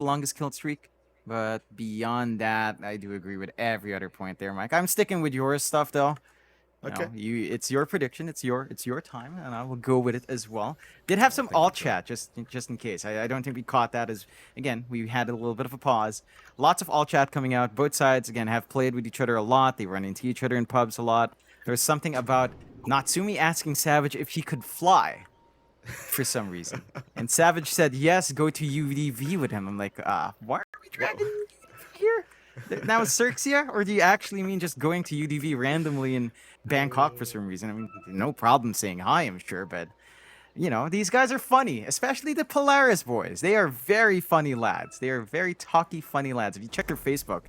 longest kill streak. But beyond that, I do agree with every other point there, Mike. I'm sticking with your stuff though. You Okay. know, it's your prediction, it's your time, and I will go with it as well. Did have some Thank you, alt John. chat just in case. I don't think we caught that as again we had a little bit of a pause. Lots of alt chat coming out. Both sides again have played with each other a lot. They run into each other in pubs a lot. There's something about Natsumi asking Savage if he could fly for some reason, and Savage said yes. Go to UDV with him. I'm like, why are we Well, dragging UDV here? Now Cirxia, or do you actually mean just going to UDV randomly in Bangkok for some reason? I mean, no problem saying hi, I'm sure, but these guys are funny, especially the Polaris boys. They are very funny lads. They are very talky, funny lads. If you check their Facebook,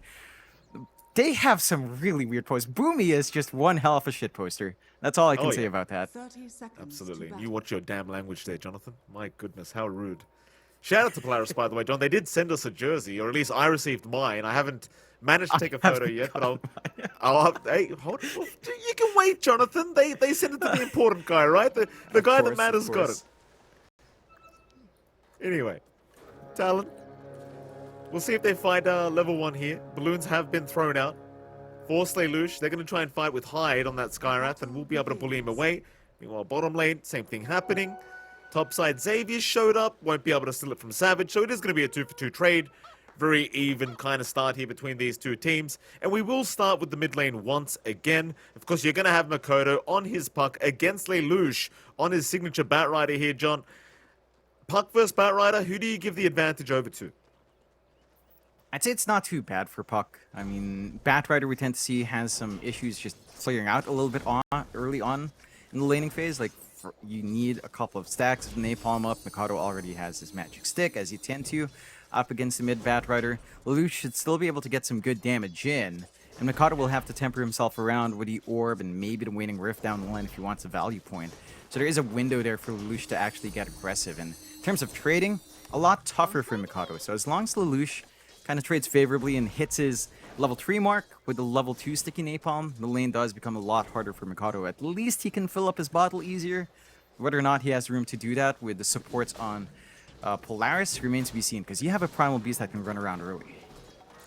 they have some really weird posts. Boomy is just one hell of a shit poster. That's all I can oh say yeah, about that. 30 seconds to absolutely. And battle. you watch your damn language there, Jonathan. My goodness, how rude. Shout out to Polaris, by the way, John. They did send us a jersey, or at least I received mine. I haven't managed to take a photo yet, but hey, hold on. You can wait, Jonathan. They sent it to the important guy, right? The guy that matters got it. Anyway, Talon. We'll see if they find level 1 here. Balloons have been thrown out. Force Lelouch, they're going to try and fight with Hyde on that Skyrath, and we'll be able to bully him away. Meanwhile, bottom lane, same thing happening. Top side, Xavier showed up, won't be able to steal it from Savage, so it is going to be a 2-for-2 trade. Very even kind of start here between these two teams. And we will start with the mid lane once again. Of course, you're going to have Makoto on his puck against Lelouch on his signature Batrider here, John. Puck versus Batrider, who do you give the advantage over to? I'd say it's not too bad for Puck. I mean, Batrider we tend to see has some issues just clearing out a little bit early on in the laning phase. Like, you need a couple of stacks of Napalm up. Mikado already has his magic stick, as you tend to, up against the mid Batrider. Lelouch should still be able to get some good damage in, and Mikado will have to temper himself around with the Orb and maybe the Waning Rift down the line if he wants a value point. So there is a window there for Lelouch to actually get aggressive. And in terms of trading, a lot tougher for Mikado. So as long as Lelouch kind of trades favorably and hits his level 3 mark with the level 2 sticky napalm, the lane does become a lot harder for Mikado. At least he can fill up his bottle easier. Whether or not he has room to do that with the supports on Polaris remains to be seen, because you have a Primal Beast that can run around early.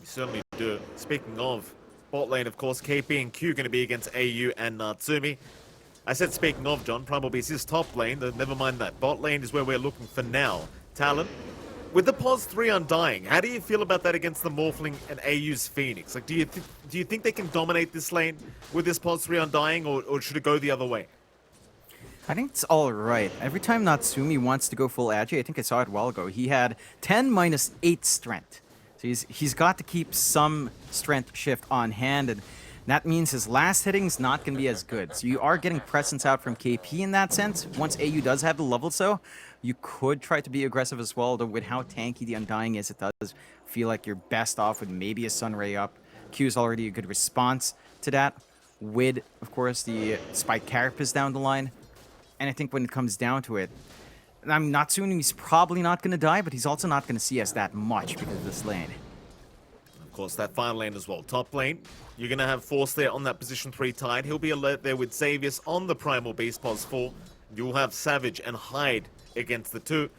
You certainly do. Speaking of bot lane, of course, KP and Q going to be against AU and Natsumi. I said speaking of, John, Primal Beast is top lane. Never mind that. Bot lane is where we're looking for now. Talon, with the Pos 3 Undying, how do you feel about that against the Morphling and AU's Phoenix? Like, do you think they can dominate this lane with this Pos 3 Undying, or should it go the other way? I think it's all right. Every time Natsumi wants to go full Agi, I think I saw it a while ago, he had 10 minus 8 strength. So he's got to keep some strength shift on hand, and that means his last hitting's not going to be as good. So you are getting presence out from KP in that sense. Once AU does have the level, so you could try to be aggressive as well, though with how tanky the Undying is, it does feel like you're best off with maybe a Sunray up. Q is already a good response to that, with, of course, the Spike Carapace down the line. And I think when it comes down to it, Natsumi's probably not going to die, but he's also not going to see us that much because of this lane. Of course, that final lane as well. Top lane, you're going to have Force there on that position 3 Tide. He'll be alert there with Xavius on the Primal Beast Pos 4. You'll have Savage and Hyde against the 2.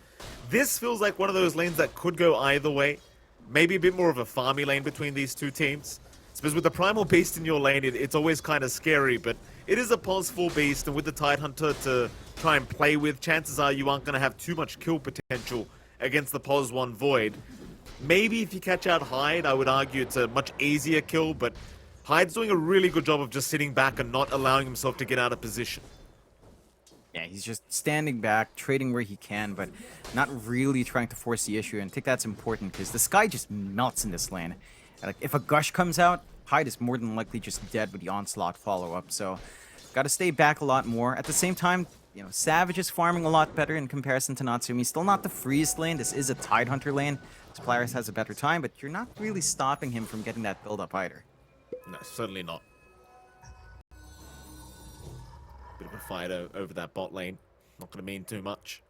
This feels like one of those lanes that could go either way. Maybe a bit more of a farmy lane between these two teams. Because with the Primal Beast in your lane, it's always kind of scary, but it is a Pos 4 Beast, and with the Tide Hunter to try and play with, chances are you aren't going to have too much kill potential against the Pos 1 Void. Maybe if you catch out Hyde, I would argue it's a much easier kill, but Hyde's doing a really good job of just sitting back and not allowing himself to get out of position. Yeah, he's just standing back, trading where he can, but not really trying to force the issue. And I think that's important, because the sky just melts in this lane. Like, if a Gush comes out, Hyde is more than likely just dead with the Onslaught follow-up. So, got to stay back a lot more. At the same time, Savage is farming a lot better in comparison to Natsumi. Still not the freest lane. This is a Tide Hunter lane. So Polaris has a better time, but you're not really stopping him from getting that build-up either. No, certainly not. Bit of a fight over that bot lane. Not going to mean too much.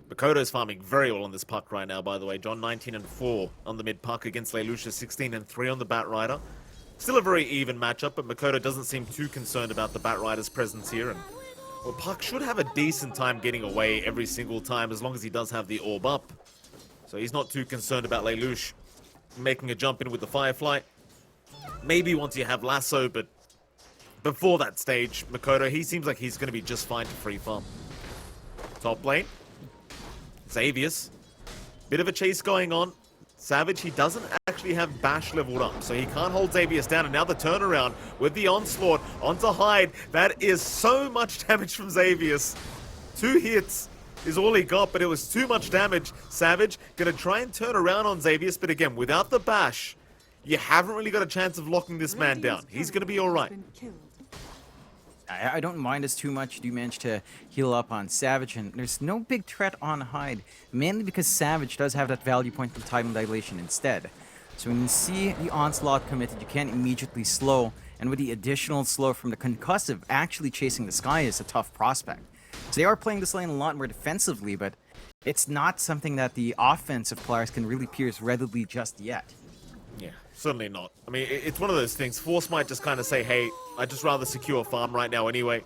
Makoto's farming very well on this puck right now, by the way. John, 19-4 on the mid puck against Lelouch, 16-3 on the Batrider. Still a very even matchup, but Makoto doesn't seem too concerned about the Batrider's presence here. And well, Puck should have a decent time getting away every single time, as long as he does have the orb up. So he's not too concerned about Lelouch making a jump in with the Firefly. Maybe once you have Lasso, but before that stage, Makoto, he seems like he's going to be just fine to free farm. Top lane, Xavius. Bit of a chase going on. Savage, he doesn't actually have Bash leveled up, so he can't hold Xavius down. And now the turnaround with the onslaught onto Hyde. That is so much damage from Xavius. 2 hits is all he got, but it was too much damage. Savage gonna try and turn around on Xavius, but again, without the Bash, you haven't really got a chance of locking this man down. He's gonna be all right. I don't mind us too much. You do manage to heal up on Savage, and there's no big threat on Hyde, mainly because Savage does have that value point from time dilation instead. So when you see the onslaught committed, you can't immediately slow, and with the additional slow from the concussive, actually chasing the sky is a tough prospect. So they are playing this lane a lot more defensively, but it's not something that the offensive players can really pierce readily just yet. Yeah, certainly not. I mean, it's one of those things. Force might just kind of say, hey, I'd just rather secure farm right now anyway.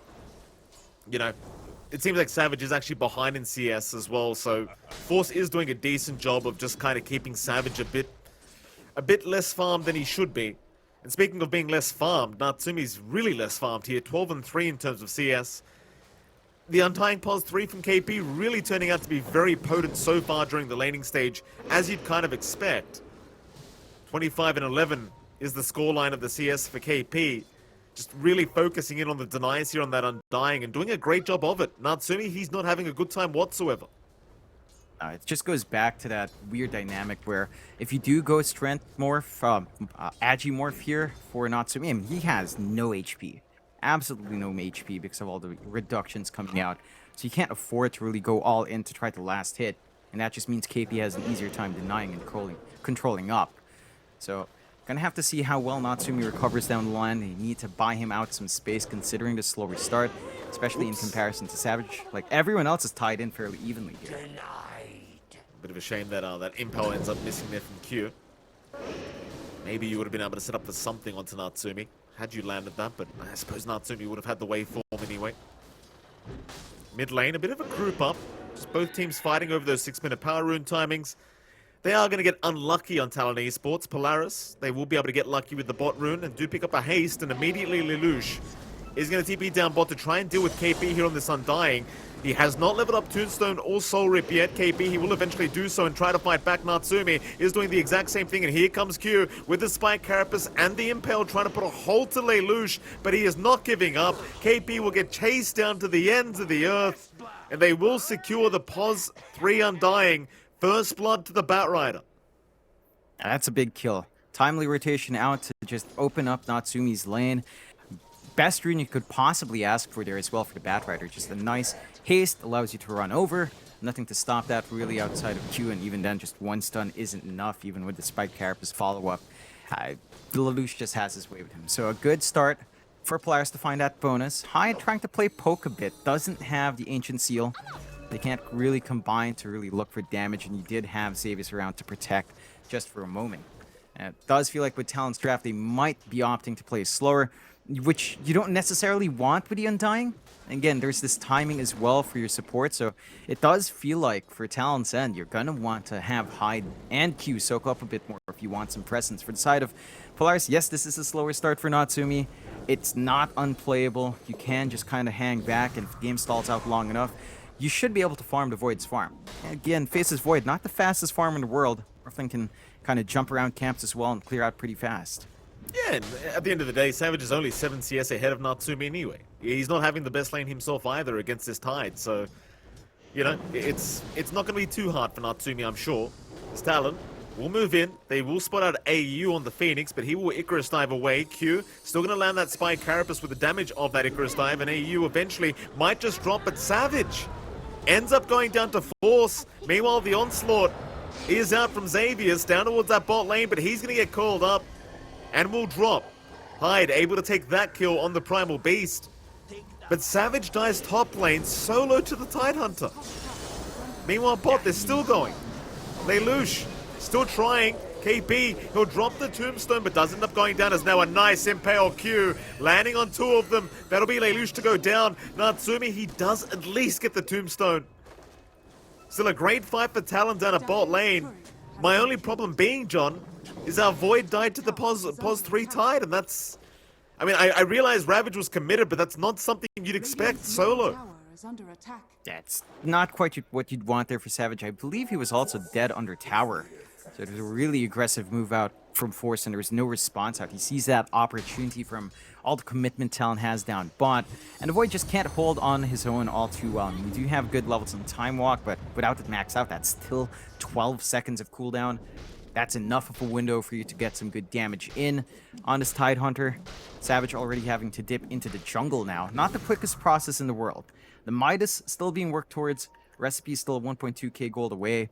You know, it seems like Savage is actually behind in CS as well, so Force is doing a decent job of just kind of keeping Savage a bit less farmed than he should be. And speaking of being less farmed, Natsumi's really less farmed here, 12-3 in terms of CS. The Undying Pause 3 from KP really turning out to be very potent so far during the laning stage, as you'd kind of expect. 25-11 is the scoreline of the CS for KP. Just really focusing in on the denies here on that Undying and doing a great job of it. Natsumi, he's not having a good time whatsoever. It just goes back to that weird dynamic where if you do go Strength Morph, Agi Morph here for Natsumi, I mean, he has no HP. Absolutely no HP because of all the reductions coming out. So you can't afford to really go all in to try the last hit. And that just means KP has an easier time denying and controlling up. So, gonna have to see how well Natsumi recovers down the line. They need to buy him out some space considering the slow restart, especially in comparison to Savage. Like, everyone else is tied in fairly evenly here. Bit of a shame that that Impel ends up missing there from Q. Maybe you would have been able to set up for something onto Natsumi had you landed that, but I suppose Natsumi would have had the waveform anyway. Mid lane, a bit of a group up. Just both teams fighting over those 6-minute power rune timings. They are going to get unlucky on Talon Esports. Polaris, they will be able to get lucky with the bot rune and do pick up a haste, and immediately Lelouch is going to TP down bot to try and deal with KP here on this Undying. He has not leveled up Tombstone or Soul Rip yet. KP, he will eventually do so and try to fight back. Natsumi is doing the exact same thing, and here comes Q with the Spike Carapace and the Impale trying to put a hold to Lelouch, but he is not giving up. KP will get chased down to the ends of the earth, and they will secure the Pause 3 Undying. First blood to the Batrider. That's a big kill. Timely rotation out to just open up Natsumi's lane. Best rune you could possibly ask for there as well for the Batrider. Just a nice haste, allows you to run over. Nothing to stop that really outside of Q, and even then just one stun isn't enough, even with the Spike Carapace follow-up. Lelouch just has his way with him. So a good start for Polaris to find that bonus. Hyde trying to play poke a bit, doesn't have the Ancient Seal. They can't really combine to really look for damage, and you did have Xavius around to protect just for a moment. It does feel like with Talon's draft, they might be opting to play slower, which you don't necessarily want with the Undying. Again, there's this timing as well for your support, so it does feel like for Talon's end, you're going to want to have Hyde and Q soak up a bit more if you want some presence. For the side of Polaris, yes, this is a slower start for Natsumi. It's not unplayable. You can just kind of hang back, and if the game stalls out long enough, you should be able to farm the Void's farm. Again, Face's Void, not the fastest farm in the world. Orphan can kind of jump around camps as well and clear out pretty fast. Yeah, and at the end of the day, Savage is only 7 CS ahead of Natsumi anyway. He's not having the best lane himself either against this Tide, so, you know, it's not going to be too hard for Natsumi, I'm sure. This Talon will move in. They will spot out AU on the Phoenix, but he will Icarus dive away. Q still going to land that Spike Carapace with the damage of that Icarus dive, and AU eventually might just drop, but Savage ends up going down to Force. Meanwhile, the onslaught is out from Xavius down towards that bot lane, but he's going to get called up and will drop. Hyde able to take that kill on the Primal Beast. But Savage dies top lane solo to the Tidehunter. Meanwhile, bot, they're still going. Lelouch still trying. KP, he'll drop the Tombstone, but does end up going down as now a nice Impale Q, landing on 2 of them. That'll be Lelouch to go down. Natsumi, he does at least get the Tombstone. Still a great fight for Talon down at bot lane. My only problem being, John, is our Void died to the pos 3 tide, and that's... I mean, I realize Ravage was committed, but that's not something you'd expect solo. That's not quite what you'd want there for Savage. I believe he was also dead under tower. So it was a really aggressive move out from Force, and there was no response out. He sees that opportunity from all the commitment Talon has down bot, and the Void just can't hold on his own all too well. I mean, you do have good levels on Time Walk, but without it maxed out, that's still 12 seconds of cooldown. That's enough of a window for you to get some good damage in on this Tidehunter. Savage already having to dip into the jungle now. Not the quickest process in the world. The Midas still being worked towards. Recipe still 1.2k gold away.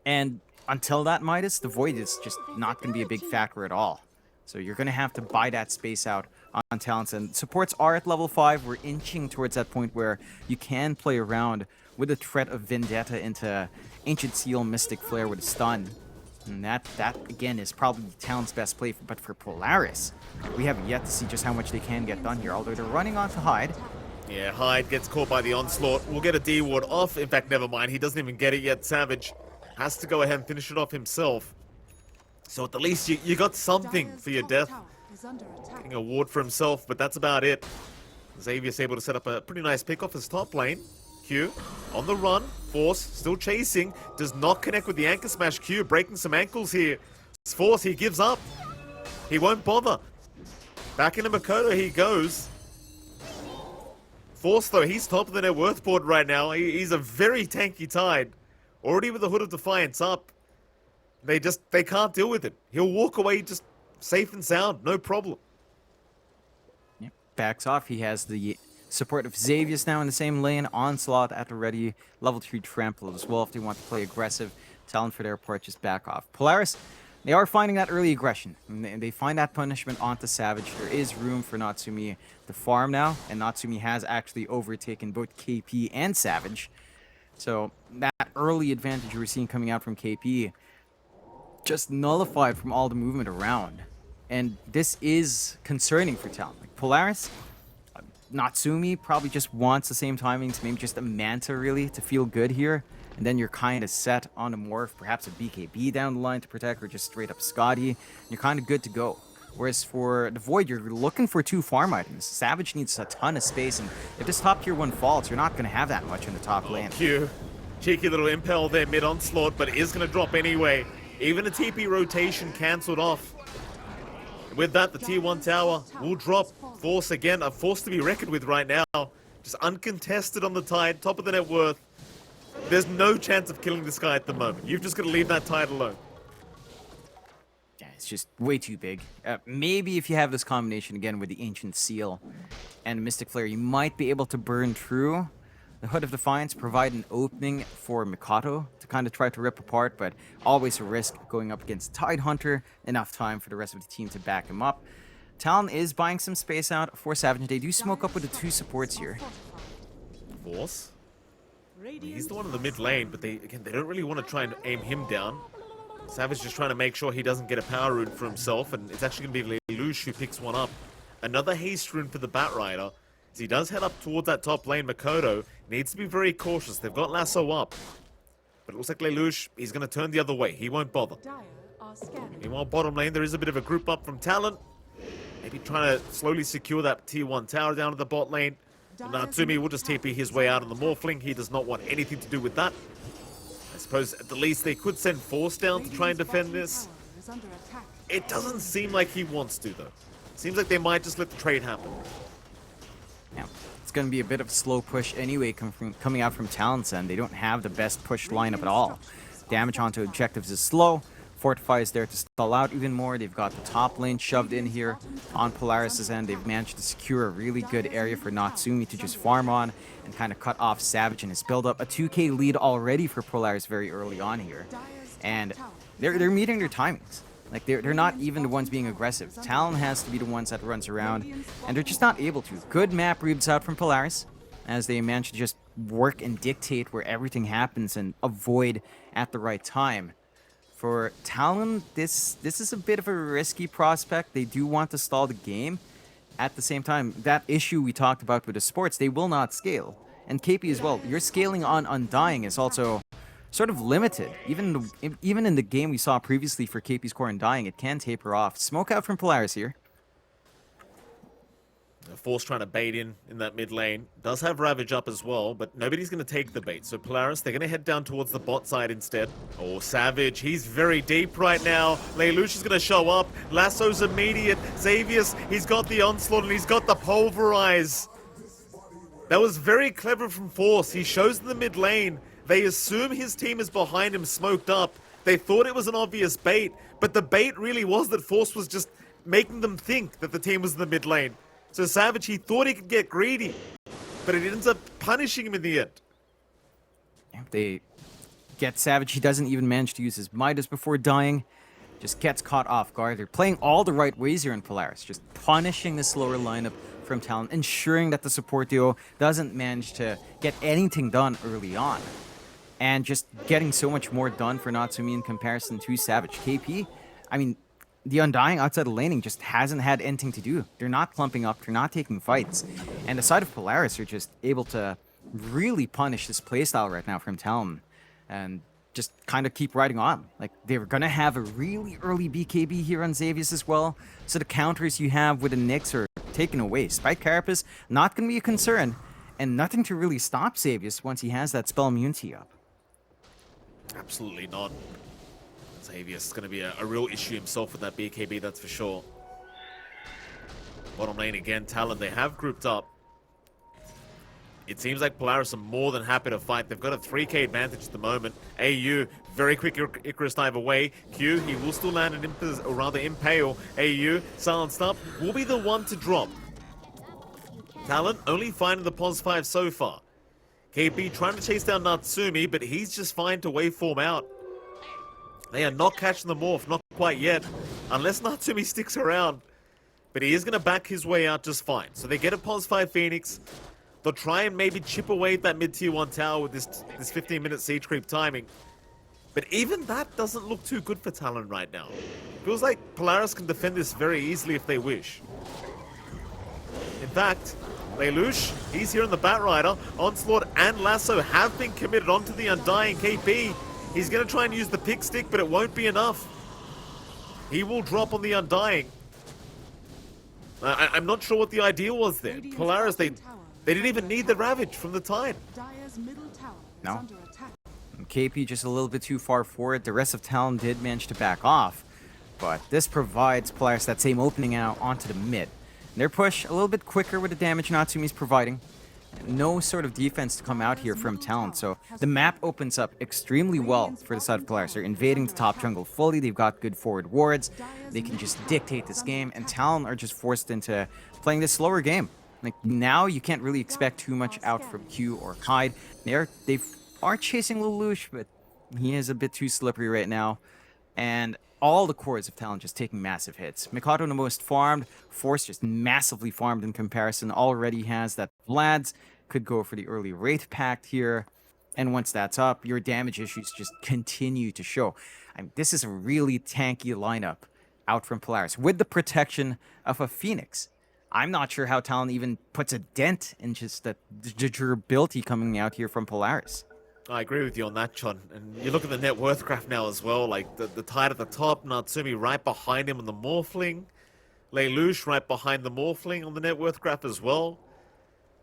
And until that Midas, the Void is just not going to be a big factor at all. So you're going to have to buy that space out on talents. And supports are at level 5. We're inching towards that point where you can play around with the threat of Vendetta into Ancient Seal, Mystic Flare with a stun. And that again, is probably Talon's best play. But for Polaris, we have yet to see just how much they can get done here. Although they're running on to Hyde. Yeah, Hyde gets caught by the onslaught. We'll get a D ward off. In fact, never mind. He doesn't even get it yet. Savage has to go ahead and finish it off himself. So at the least you got something for your death. Getting a ward for himself, but that's about it. Xavier's able to set up a pretty nice pick off his top lane. Q on the run. Force still chasing. Does not connect with the anchor smash. Q breaking some ankles here. Force, he gives up. He won't bother. Back into Makoto he goes. Force though, he's top of the net worth board right now. He's a very tanky Tide. Already with the Hood of Defiance up. They can't deal with it. He'll walk away just safe and sound, no problem. Yep. Backs off. He has the support of Xavius now in the same lane. Onslaught at the ready. Level 3 trample as well if they want to play aggressive. Talon for their part, just back off. Polaris, they are finding that early aggression. And they find that punishment onto Savage. There is room for Natsumi to farm now. And Natsumi has actually overtaken both KP and Savage. So that early advantage we're seeing coming out from KP just nullified from all the movement around. And this is concerning for Talon. Like Polaris, Natsumi probably just wants the same timings, maybe just a Manta really to feel good here. And then you're kind of set on a Morph, perhaps a BKB down the line to protect, or just straight up Scotty. You're kind of good to go. Whereas for the Void, you're looking for 2 farm items. Savage needs a ton of space, and if this top tier 1 falls, you're not going to have that much in the top lane. Q. Cheeky little impel there mid-onslaught, but it is going to drop anyway. Even a TP rotation cancelled off. With that, the tier 1 tower will drop. Force again, a force to be reckoned with right now. Just uncontested on the Tide, top of the net worth. There's no chance of killing this guy at the moment. You've just got to leave that Tide alone. Yeah, it's just way too big. Maybe if you have this combination again with the Ancient Seal and Mystic Flare, you might be able to burn through. The Hood of Defiance provide an opening for Mikato to kind of try to rip apart, but always a risk going up against Tidehunter. Enough time for the rest of the team to back him up. Talon is buying some space out for Savage. They do smoke up with the 2 supports here. Force? He's the one in the mid lane, but they don't really want to try and aim him down. Savage just trying to make sure he doesn't get a power rune for himself, and it's actually going to be Lelouch who picks one up. Another haste rune for the Batrider. As he does head up towards that top lane, Makoto needs to be very cautious. They've got Lasso up. But it looks like Lelouch, he's going to turn the other way. He won't bother. Meanwhile, bottom lane, there is a bit of a group up from Talon. Maybe trying to slowly secure that tier 1 tower down to the bot lane. And Natsumi will just TP his way out on the Morphling. He does not want anything to do with that. I suppose at the least they could send Force down to try and defend this. It doesn't seem like he wants to, though. Seems like they might just let the trade happen. Yeah, it's going to be a bit of a slow push anyway coming out from Talon's end. They don't have the best push lineup at all. Damage onto objectives is slow. Fortify is there to stall out even more. They've got the top lane shoved in here on Polaris' end. They've managed to secure a really good area for Natsumi to just farm on and kind of cut off Savage and his build-up. A 2k lead already for Polaris very early on here. And they're meeting their timings. Like, they're not even the ones being aggressive. Talon has to be the ones that runs around, and they're just not able to. Good map reads out from Polaris, as they manage to just work and dictate where everything happens and avoid at the right time. For Talon, this is a bit of a risky prospect. They do want to stall the game. At the same time, that issue we talked about with the sports, they will not scale. And KP as well. Your scaling on Undying is also sort of limited. Even in the game we saw previously for KP's core and dying, it can taper off. Smoke out from Polaris here. Force trying to bait in that mid lane. Does have Ravage up as well, but nobody's going to take the bait. So Polaris, they're going to head down towards the bot side instead. Oh, Savage, he's very deep right now. Lelouch is going to show up. Lasso's immediate. Xavius, he's got the onslaught and he's got the pulverize. That was very clever from Force. He shows in the mid lane. They assume his team is behind him, smoked up. They thought it was an obvious bait, but the bait really was that Force was just making them think that the team was in the mid lane. So Savage, he thought he could get greedy, but it ends up punishing him in the end. They get Savage. He doesn't even manage to use his Midas before dying. Just gets caught off guard. They're playing all the right ways here in Polaris, just punishing the slower lineup from Talon, ensuring that the support duo doesn't manage to get anything done early on. And just getting so much more done for Natsumi in comparison to Savage. KP, I mean, the Undying outside of laning just hasn't had anything to do. They're not clumping up, they're not taking fights. And the side of Polaris are just able to really punish this playstyle right now from Talon. And just kind of keep riding on. Like, they were going to have a really early BKB here on Xavius as well. So the counters you have with the Nyx are taken away. Spike Carapace, not going to be a concern. And nothing to really stop Xavius once he has that spell immunity up. Absolutely not. Xavius is going to be a real issue himself with that BKB, that's for sure. Bottom lane again, Talon, they have grouped up. It seems like Polaris are more than happy to fight. They've got a 3k advantage at the moment. AU, very quick Icarus dive away. Q, he will still land an or rather impale. AU, silenced up, will be the one to drop. Talon only finding the pos 5 so far. KP trying to chase down Natsumi, but he's just fine to waveform out. They are not catching the morph, not quite yet, unless Natsumi sticks around. But he is going to back his way out just fine. So they get a pos 5 Phoenix. They'll try and maybe chip away at that mid-tier 1 tower with this 15-minute siege creep timing. But even that doesn't look too good for Talon right now. Feels like Polaris can defend this very easily if they wish. In fact, Lelouch, he's here in the Batrider. Onslaught and Lasso have been committed onto the Undying KP. He's going to try and use the pick stick, but it won't be enough. He will drop on the Undying. I'm not sure what the idea was there. Polaris, they didn't even need the Ravage from the Tide. No. KP just a little bit too far forward. The rest of Talon did manage to back off. But this provides Polaris that same opening out onto the mid. Their push a little bit quicker with the damage Natsumi's providing. No sort of defense to come out here from Talon, so the map opens up extremely well for the side of Polaris. They're invading the top jungle fully, they've got good forward wards, they can just dictate this game, and Talon are just forced into playing this slower game. Like, now you can't really expect too much out from Q or Hyde. They are chasing Lelouch, but he is a bit too slippery right now. And all the cores of Talon just taking massive hits. Mikado the most farmed, Force just massively farmed in comparison, already has that Vlad's, could go for the early Wraith Pact here, and once that's up, your damage issues just continue to show. I mean, this is a really tanky lineup out from Polaris, with the protection of a Phoenix. I'm not sure how Talon even puts a dent in just the durability coming out here from Polaris. I agree with you on that, John. And you look at the net worth graph now as well, like the Tide at the top, Natsumi right behind him on the Morphling, Lelouch right behind the Morphling on the net worth graph as well.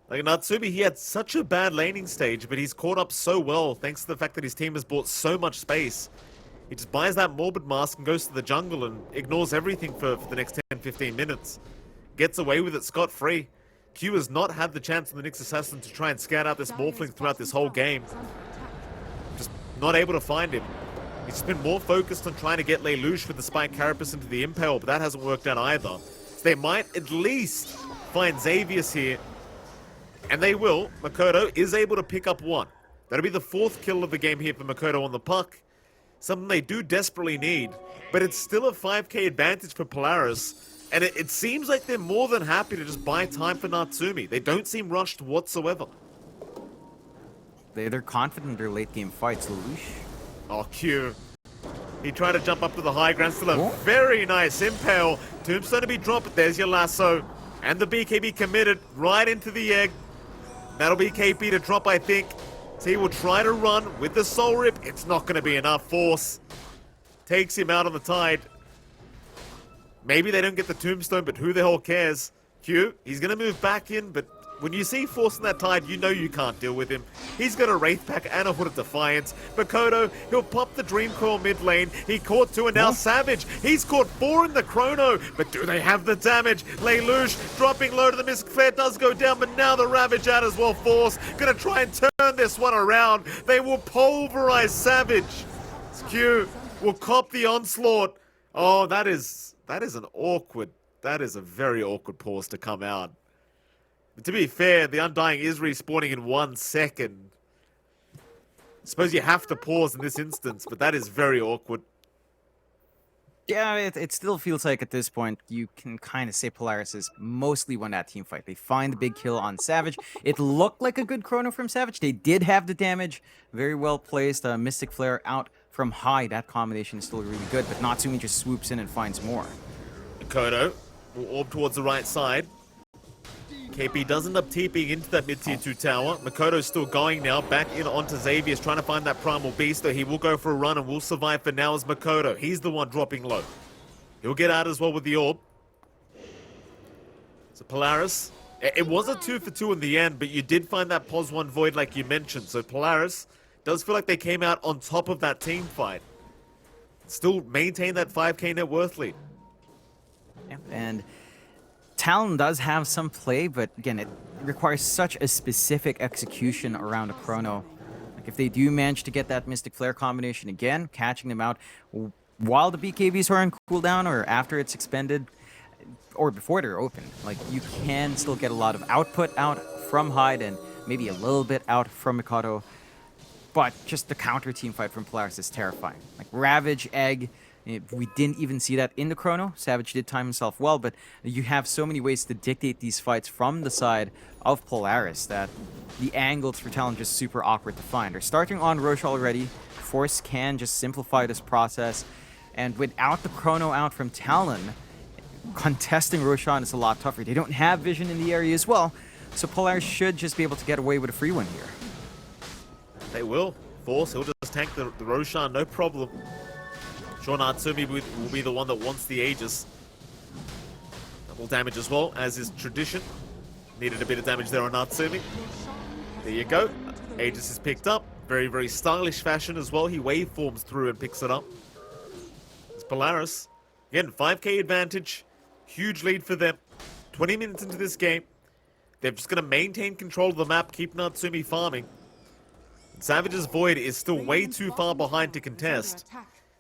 Like, Natsumi, he had such a bad laning stage, but he's caught up so well thanks to the fact that his team has bought so much space. He just buys that Morbid Mask and goes to the jungle and ignores everything for the next 10-15 minutes. Gets away with it scot-free. Q has not had the chance in the Nyx Assassin to try and scout out this Morphling throughout this whole game. Just not able to find him. He's just been more focused on trying to get Lelouch with the Spike Carapace into the Impale, but that hasn't worked out either. So they might at least find Xavius here. And they will. Makoto is able to pick up one. That'll be the 4th kill of the game here for Makoto on the puck. Something they do desperately need. But it's still a 5k advantage for Polaris. And it seems like they're more than happy to just buy time for Natsumi. They don't seem rushed whatsoever. They're confident in their late game fights. Lelouch. Oh, Q. He tried to jump up to the high ground. Still a very nice impale. Tombstone to be dropped, but there's your lasso. And the BKB committed right into the egg. That'll be KP to drop, I think. So he will try to run with the Soul Rip. It's not going to be enough force. Takes him out on the Tide. Maybe they don't get the Tombstone, but who the hell cares? Q, he's going to move back in, but when you see Force in that Tide, you know you can't deal with him. He's got a Wraith Pack and a Hood of Defiance. Makoto, he'll pop the Dream Coil mid lane. He caught 2 and now Savage. He's caught 4 in the Chrono, but do they have the damage? Lelouch dropping low to the Mystic Flare does go down, but now the Ravage out as well. Force gonna try and turn this one around. They will pulverize Savage. Q will cop the onslaught. Oh, that is an awkward, that is a very awkward pause to come out. To be fair, the Undying is respawning in 1 second. I suppose you have to pause in this instance, but that is very awkward. Yeah, it still feels like at this point you can kind of say Polaris is mostly won that team fight. They find the big kill on Savage. It looked like a good chrono from Savage. They did have the damage. Very well placed. Mystic Flare out from high. That combination is still really good, but Natsumi just swoops in and finds more. Makoto will orb towards the right side. KP does end up TPing into that mid-tier 2 tower. Makoto's still going now, back in onto Xavier's, trying to find that Primal Beast, though he will go for a run and will survive for now as Makoto. He's the one dropping low. He'll get out as well with the orb. So Polaris, it was a 2 for 2 in the end, but you did find that pos 1 void like you mentioned. So Polaris does feel like they came out on top of that team fight. Still maintain that 5k net worth lead. Yeah, and Talon does have some play, but again, it requires such a specific execution around a chrono. Like if they do manage to get that Mystic Flare combination again, catching them out while the BKBs are on cooldown or after it's expended or before they're open, like you can still get a lot of output out from Hyde and maybe a little bit out from Mikado. But just the counter team fight from Polaris is terrifying. Like Ravage, Egg, we didn't even see that in the chrono. Savage did time himself well, but you have so many ways to dictate these fights from the side of Polaris that the angles for Talon just super awkward to find. They're starting on Roshan already. Force can just simplify this process. And without the chrono out from Talon, contesting Roshan is a lot tougher. They don't have vision in the area as well, so Polaris should just be able to get away with a free win here. They will. Force, he'll just tank the Roshan, no problem. Sure, Natsumi will be the one that wants the Aegis. Double damage as well, as is tradition. Needed a bit of damage there on Natsumi. There you go. Aegis is picked up. Very, very stylish fashion as well. He waveforms through and picks it up. It's Polaris. Again, 5k advantage. Huge lead for them. 20 minutes into this game. They're just going to maintain control of the map, keep Natsumi farming. Savage's Void is still way too far behind to contest.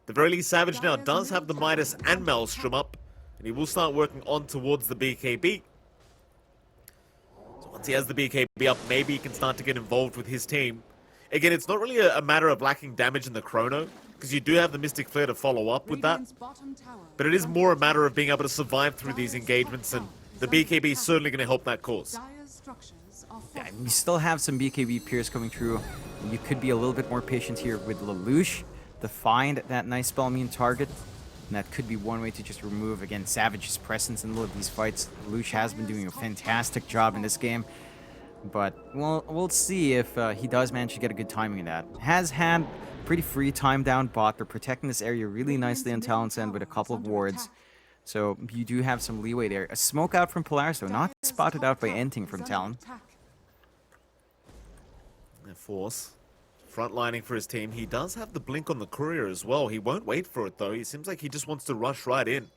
The very least, Savage now does have the Midas and Maelstrom up, and he will start working on towards the BKB. So once he has the BKB up, maybe he can start to get involved with his team. Again, it's not really a matter of lacking damage in the Chrono, because you do have the Mystic Flare to follow up with that. But it is more a matter of being able to survive through these engagements, and the BKB is certainly going to help that cause. Yeah, you still have some BKB peers coming through. You could be a little bit more patient here with Lelouch to find that nice spell immune target. And that could be one way to just remove, again, Savage's presence in the middle of these fights. Lelouch has been doing a fantastic job in this game. But we'll see if he does manage to get a good timing in that. Has had pretty free time down bot. They're protecting this area really nicely on Talon's end with a couple of wards. So you do have some leeway there. A smoke out from Polaris, though, not spotted out by anything from Talon. Force frontlining for his team. He does have the blink on the courier as well. He won't wait for it though. He seems like he just wants to rush right in.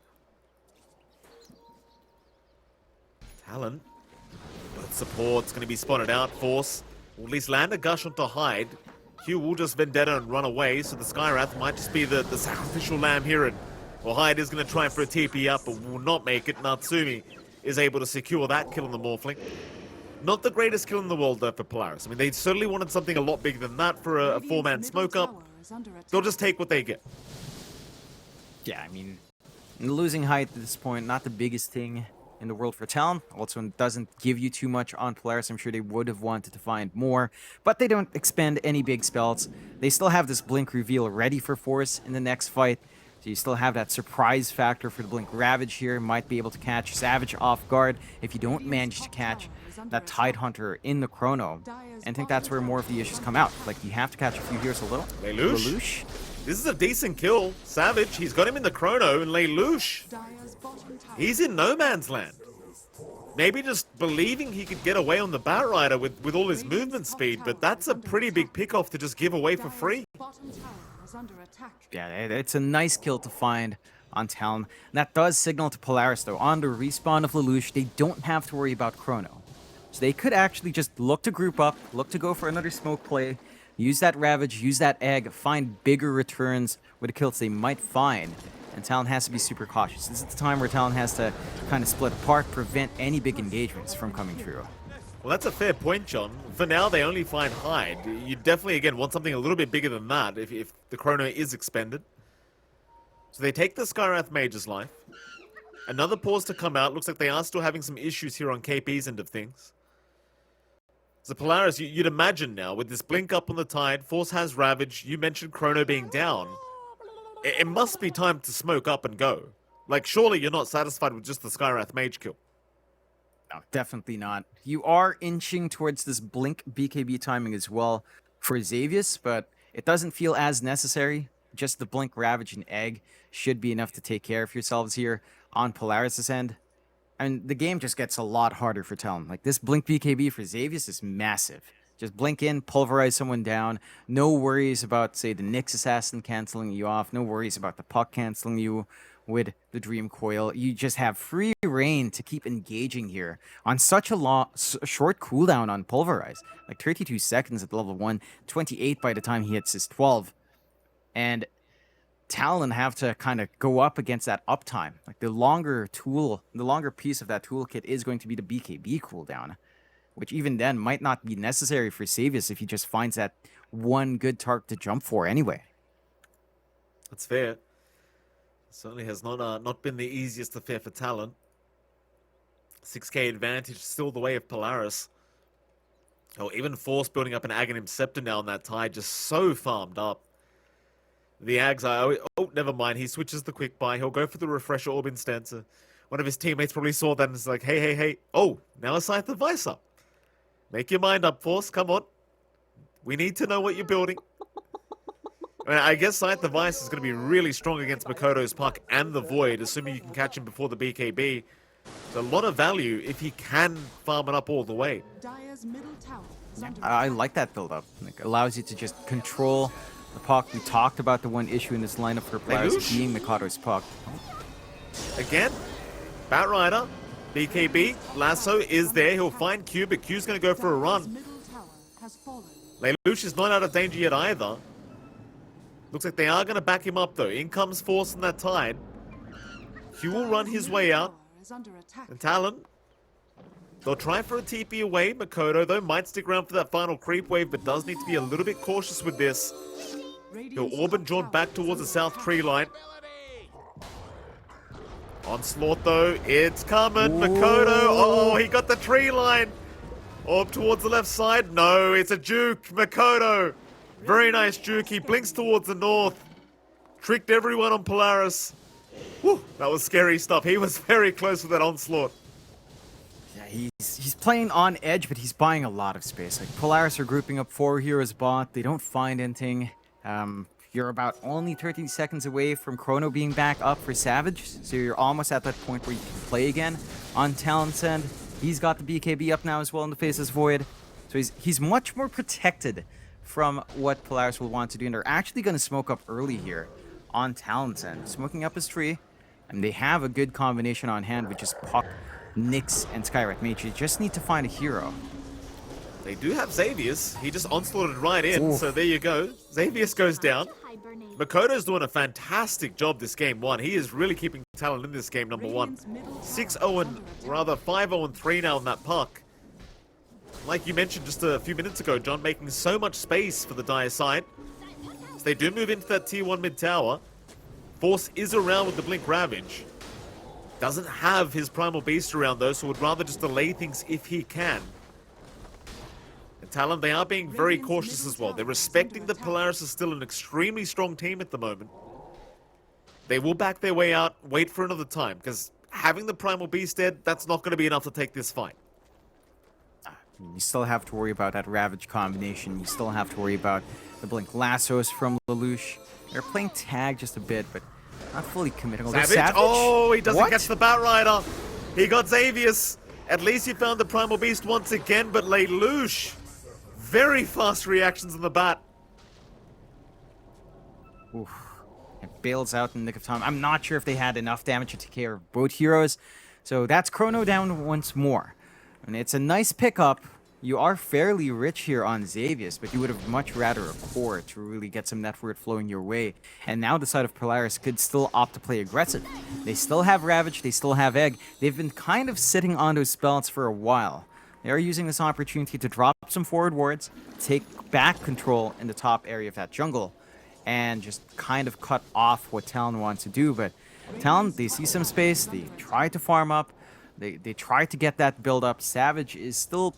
Talon, both supports going to be spotted out. Force will at least land a gush onto Hyde. Q will just vendetta and run away, so the Skywrath might just be the sacrificial lamb here. And well, Hyde is going to try for a TP up, but will not make it. Natsumi is able to secure that kill on the Morphling. Not the greatest kill in the world, though, for Polaris. I mean, they certainly wanted something a lot bigger than that for a four-man smoke-up. They'll just take what they get. Yeah, I mean, losing height at this point, not the biggest thing in the world for Talon. Also, it doesn't give you too much on Polaris. I'm sure they would have wanted to find more, but they don't expend any big spells. They still have this blink reveal ready for Force in the next fight. So you still have that surprise factor for the Blink Ravage here. Might be able to catch Savage off guard if you don't manage to catch that Tidehunter in the Chrono. And I think that's where more of the issues come out. Like, you have to catch a few heroes a little. Lelouch. This is a decent kill. Savage, he's got him in the Chrono, and Lelouch, he's in no man's land. Maybe just believing he could get away on the Batrider with all his movement speed, but that's a pretty big pick-off to just give away for free. Yeah, it's a nice kill to find on Talon. That does signal to Polaris, though, on the respawn of Lelouch, they don't have to worry about Chrono. So they could actually just look to group up, look to go for another smoke play, use that Ravage, use that Egg, find bigger returns with the kills they might find. And Talon has to be super cautious. This is the time where Talon has to kind of split apart, prevent any big engagements from coming through. Well, that's a fair point, John. For now, they only find Hyde. You definitely, again, want something a little bit bigger than that if the Chrono is expended. So they take the Skywrath Mage's life. Another pause to come out. Looks like they are still having some issues here on KP's end of things. So Polaris, you'd imagine now, with this blink up on the Tide, Force has Ravage, you mentioned Chrono being down. It must be time to smoke up and go. Like, surely you're not satisfied with just the Skywrath Mage kill. No, definitely not. You are inching towards this Blink BKB timing as well for Xavius, but it doesn't feel as necessary. Just the Blink, Ravage, and Egg should be enough to take care of yourselves here on Polaris' end. And the game just gets a lot harder for Talon. Like, this Blink BKB for Xavius is massive. Just blink in, pulverize someone down. No worries about, say, the Nyx Assassin canceling you off. No worries about the Puck canceling you with the Dream Coil. You just have free reign to keep engaging here on such a short cooldown on Pulverize. Like 32 seconds at level 1, 28 by the time he hits his 12. And Talon have to kind of go up against that uptime. Like, the longer piece of that toolkit is going to be the BKB cooldown, which even then might not be necessary for Xavius if he just finds that one good target to jump for anyway. That's fair. Certainly has not been the easiest affair for Talon. 6k advantage still the way of Polaris. Oh, even Force building up an Aghanim Scepter now on that Tide, just so farmed up. The Ags are... Oh, never mind. He switches the quick buy. He'll go for the Refresher Orb Instancer. One of his teammates probably saw that and is like, hey. Oh, now a Scythe of Vice up. Make your mind up, Force. Come on. We need to know what you're building. I mean, I guess Scythe of Vice is going to be really strong against Makoto's Puck and the Void, assuming you can catch him before the BKB. So a lot of value if he can farm it up all the way. I like that build-up. It allows you to just control the Puck. We talked about the one issue in this lineup for Polaris being Makoto's Puck. Again, Batrider, BKB, Lasso is there. He'll find Q, but Q's going to go for a run. Lelouch is not out of danger yet either. Looks like they are going to back him up, though. In comes Force on that Tide. Q will run his way out. And Talon, they'll try for a TP away. Makoto, though, might stick around for that final creep wave, but does need to be a little bit cautious with this. He'll orb and jaunt back towards the south tree line. Onslaught, though, it's coming. Makoto, oh, he got the tree line. Orb towards the left side. No, it's a juke. Makoto, very nice juke. He blinks towards the north. Tricked everyone on Polaris. Whew, that was scary stuff. He was very close with that onslaught. Yeah, he's playing on edge, but he's buying a lot of space. Like, Polaris are grouping up 4 heroes bot. They don't find anything. You're about only 13 seconds away from Chrono being back up for Savage, so you're almost at that point where you can play again. On Talon's end, he's got the BKB up now as well in the Faceless Void, so he's much more protected from what Polaris will want to do, and they're actually going to smoke up early here on Talon's end, smoking up his tree, and they have a good combination on hand with just Puck, Nyx, and Skywrath Mage. You just need to find a hero. They do have Xavius. He just onslaughted right in, so there you go. Xavius goes down. Makoto's doing a fantastic job this game 1. He is really keeping Talon in this game, number 1. 5-0-3 now on that Puck. Like you mentioned just a few minutes ago, John, making so much space for the Dire side. So they do move into that tier 1 mid tower. Force is around with the Blink Ravage. Doesn't have his Primal Beast around though, so would rather just delay things if he can. And Talon, they are being very cautious as well. They're respecting that Polaris is still an extremely strong team at the moment. They will back their way out, wait for another time, because having the Primal Beast dead, that's not going to be enough to take this fight. You still have to worry about that Ravage combination. You still have to worry about the Blink Lassos from Lelouch. They're playing tag just a bit, but not fully committing. Savage? Oh, he doesn't catch the Batrider. He got Xavius. At least he found the Primal Beast once again, but Lelouch, very fast reactions on the bat. Oof. It bails out in the nick of time. I'm not sure if they had enough damage to take care of both heroes. So that's Chrono down once more. And it's a nice pickup. You are fairly rich here on Xavius, but you would have much rather a core to really get some net worth flowing your way. And now the side of Polaris could still opt to play aggressive. They still have Ravage, they still have Egg. They've been kind of sitting on those spells for a while. They are using this opportunity to drop some forward wards, take back control in the top area of that jungle, and just kind of cut off what Talon wants to do. But Talon, they see some space, they try to farm up, they try to get that build up. Savage is still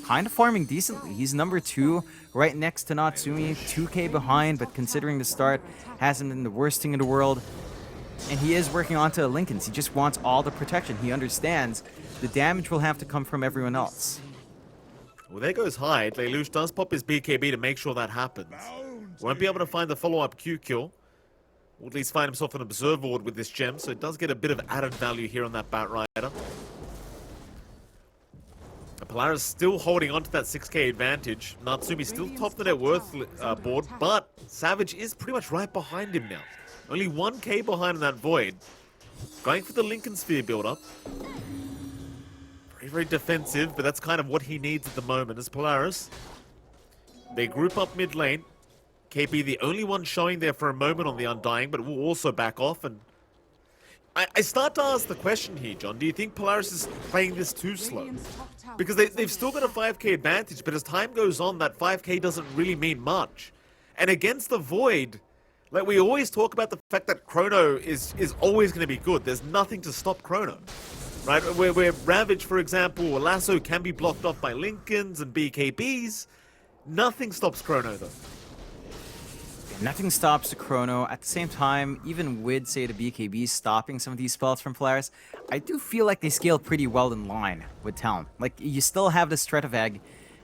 kind of farming decently. He's number 2, right next to Natsumi, 2k behind, but considering the start, hasn't been the worst thing in the world. And he is working onto Linken's. He just wants all the protection. He understands the damage will have to come from everyone else. Well, there goes Hyde. Lelouch does pop his BKB to make sure that happens. Won't be able to find the follow-up Q kill. Or at least find himself an Observer Ward with this gem, so it does get a bit of added value here on that Batrider. Polaris still holding on to that 6k advantage. Natsumi still top the net worth board, but Savage is pretty much right behind him now. Only 1k behind in that Void. Going for the Lincoln Sphere build-up. Very, very defensive, but that's kind of what he needs at the moment as Polaris. They group up mid lane. KP the only one showing there for a moment on the Undying, but will also back off. And I start to ask the question here, John. Do you think Polaris is playing this too slow? Because they've still got a 5k advantage, but as time goes on, that 5k doesn't really mean much. And against the Void, like we always talk about the fact that Chrono is always going to be good. There's nothing to stop Chrono. Right? Where Ravage, for example, or Lasso can be blocked off by Lincolns and BKBs, nothing stops Chrono, though. Nothing stops the Chrono. At the same time, even with, say, the BKB stopping some of these spells from Polaris, I do feel like they scale pretty well in line with Talon. Like, you still have this threat of Egg,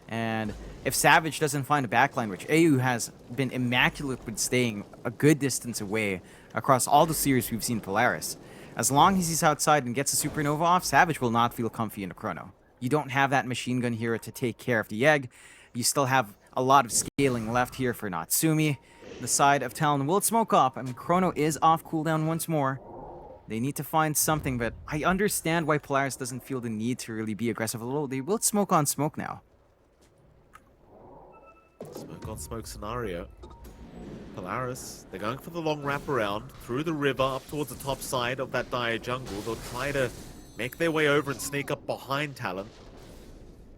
and if Savage doesn't find a backline, which AU has been immaculate with staying a good distance away across all the series we've seen Polaris, as long as he's outside and gets a Supernova off, Savage will not feel comfy in the Chrono. You don't have that machine gun hero to take care of the Egg. You still have a lot of scaling left here for Natsumi. The side of Talon will smoke up. I mean, Chrono is off cooldown once more. They need to find something, but I understand why Polaris doesn't feel the need to really be aggressive. Although they will smoke on smoke now. Smoke on smoke scenario. Polaris, they're going for the long wraparound through the river up towards the top side of that dire jungle. They'll try to make their way over and sneak up behind Talon.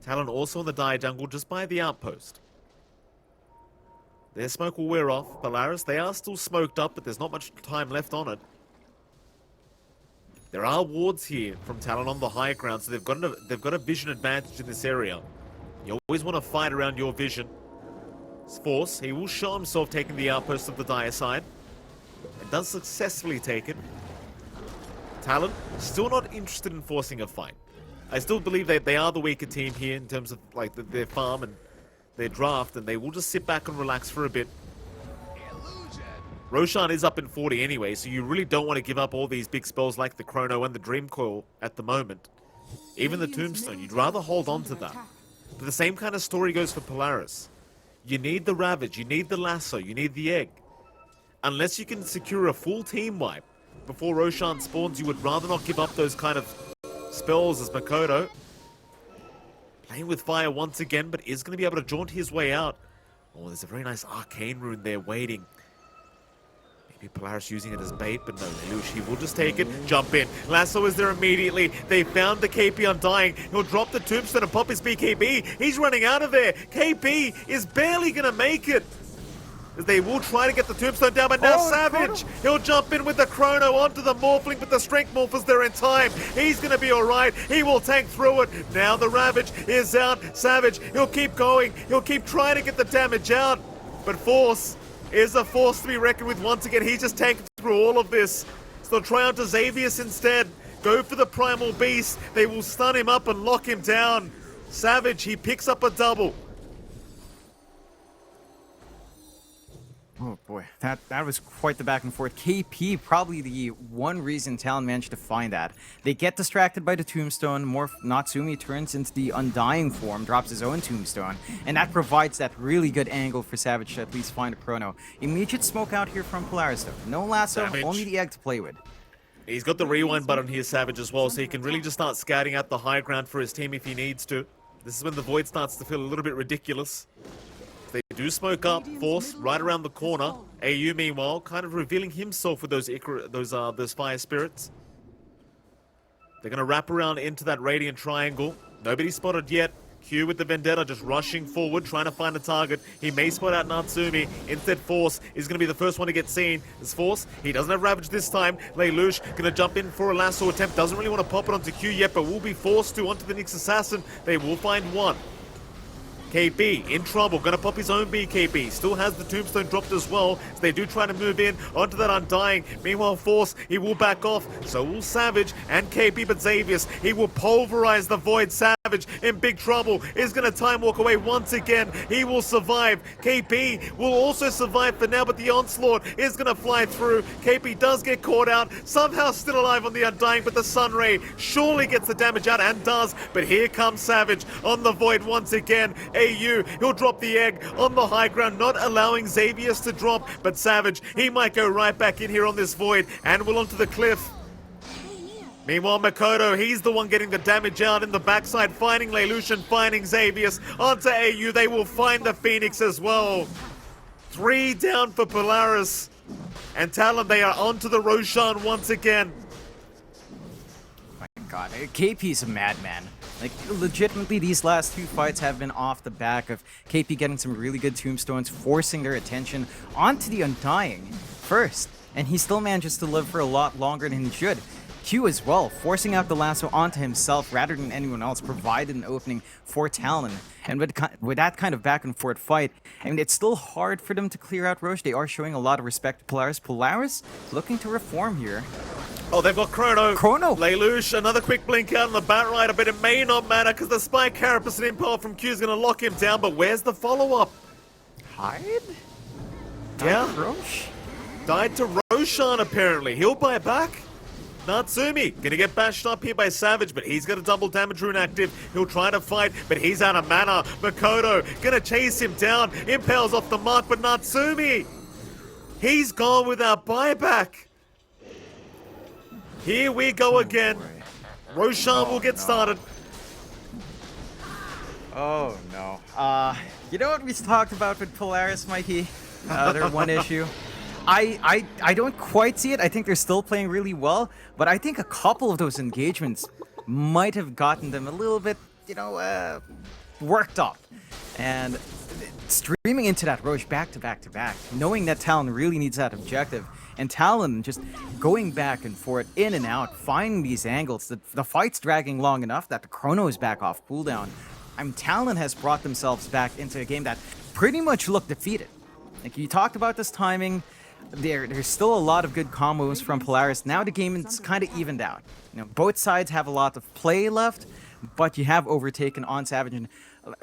Talon also in the dire jungle just by the outpost. Their smoke will wear off. Polaris, they are still smoked up, but there's not much time left on it. There are wards here from Talon on the high ground, so they've got a vision advantage in this area. You always want to fight around your vision. Force, he will show himself taking the outpost of the dire side. And does successfully take it. Talon, still not interested in forcing a fight. I still believe that they are the weaker team here in terms of like their farm and their draft, and they will just sit back and relax for a bit. Roshan is up in 40 anyway, so you really don't want to give up all these big spells like the Chrono and the Dream Coil at the moment. Even the Tombstone, you'd rather hold on to that. But the same kind of story goes for Polaris. You need the Ravage, you need the Lasso, you need the Egg. Unless you can secure a full team wipe before Roshan spawns, you would rather not give up those kind of spells as Makoto. Playing with fire once again, but is going to be able to jaunt his way out. Oh, there's a very nice arcane rune there waiting. Maybe Polaris using it as bait, but no, Lelouch, he will just take it, jump in. Lasso is there immediately. They found the KP Undying. He'll drop the Tombstone and pop his BKB. He's running out of there. KP is barely going to make it. They will try to get the Tombstone down, but now Savage, he'll jump in with the Chrono onto the Morphling, but the Strength Morphers there in time. He's going to be alright. He will tank through it. Now the Ravage is out. Savage, he'll keep going. He'll keep trying to get the damage out. But Force, is a force to be reckoned with once again. He's just taken through all of this. So they'll try onto Xavius instead. Go for the Primal Beast. They will stun him up and lock him down. Savage, he picks up a double. Oh boy, that was quite the back and forth. KP, probably the one reason Talon managed to find that. They get distracted by the tombstone, Natsumi turns into the Undying form, drops his own tombstone, and that provides that really good angle for Savage to at least find a chrono. Immediate smoke out here from Polaris though. No lasso, Savage. only the egg to play with. He's got the rewind button here, Savage, as well, so he can really just start scouting out the high ground for his team if he needs to. This is when the Void starts to feel a little bit ridiculous. They do smoke up, Force right around the corner. AU, meanwhile, kind of revealing himself with those Fire Spirits. They're going to wrap around into that Radiant Triangle. Nobody spotted yet. Q with the Vendetta just rushing forward, trying to find a target. He may spot out Natsumi. Instead, Force is going to be the first one to get seen. This Force, he doesn't have Ravage this time. Lelouch going to jump in for a lasso attempt. Doesn't really want to pop it onto Q yet, but will be forced to onto the Nyx Assassin. They will find one. KB in trouble, gonna pop his own BKB. Still has the tombstone dropped as well, so they do try to move in onto that Undying. Meanwhile, Force, he will back off. So will Savage and KB, but Xavius, he will pulverize the Void. Savage in big trouble, is gonna time walk away once again. He will survive. KP will also survive for now, but the Onslaught is gonna fly through. KP does get caught out, somehow still alive on the Undying, but the Sunray surely gets the damage out and does. But here comes Savage on the Void once again. AU, he'll drop the egg on the high ground, not allowing Xavius to drop, but Savage, he might go right back in here on this Void and will onto the cliff. Meanwhile, Makoto, he's the one getting the damage out in the backside, finding Lelouch and finding Xavius. Onto AU, they will find the Phoenix as well. 3 down for Polaris. And Talon, they are onto the Roshan once again. My god, KP's a madman. Like, legitimately, these last 2 fights have been off the back of KP getting some really good tombstones, forcing their attention onto the Undying first. And he still manages to live for a lot longer than he should. Q as well, forcing out the lasso onto himself rather than anyone else, provided an opening for Talon. And with that kind of back and forth fight, I mean, it's still hard for them to clear out Roche. They are showing a lot of respect to Polaris. Polaris looking to reform here. Oh, they've got Chrono. Chrono! Lelouch, another quick blink out on the Bat Rider, but it may not matter because the Spike Carapace and Impale from Q is going to lock him down, but where's the follow-up? Hide? Yeah. Roche? Died to Roshan, apparently. He'll buy back. Natsumi, gonna get bashed up here by Savage, but he's got a double damage rune active. He'll try to fight, but he's out of mana. Makoto, gonna chase him down. Impale's off the mark, but Natsumi, he's gone without buyback. Here we go again. Roshan will get started. Oh no. You know what we talked about with Polaris, Mikey? Their one issue. I don't quite see it. I think they're still playing really well, but I think a couple of those engagements might have gotten them a little bit, worked up. And streaming into that Roche back to back to back, knowing that Talon really needs that objective, and Talon just going back and forth, in and out, finding these angles. The fight's dragging long enough that the chrono is back off cooldown. Talon has brought themselves back into a game that pretty much looked defeated. Like, you talked about this timing. There's still a lot of good combos from Polaris. Now the game is kind of evened out. Both sides have a lot of play left, but you have overtaken on Savage. And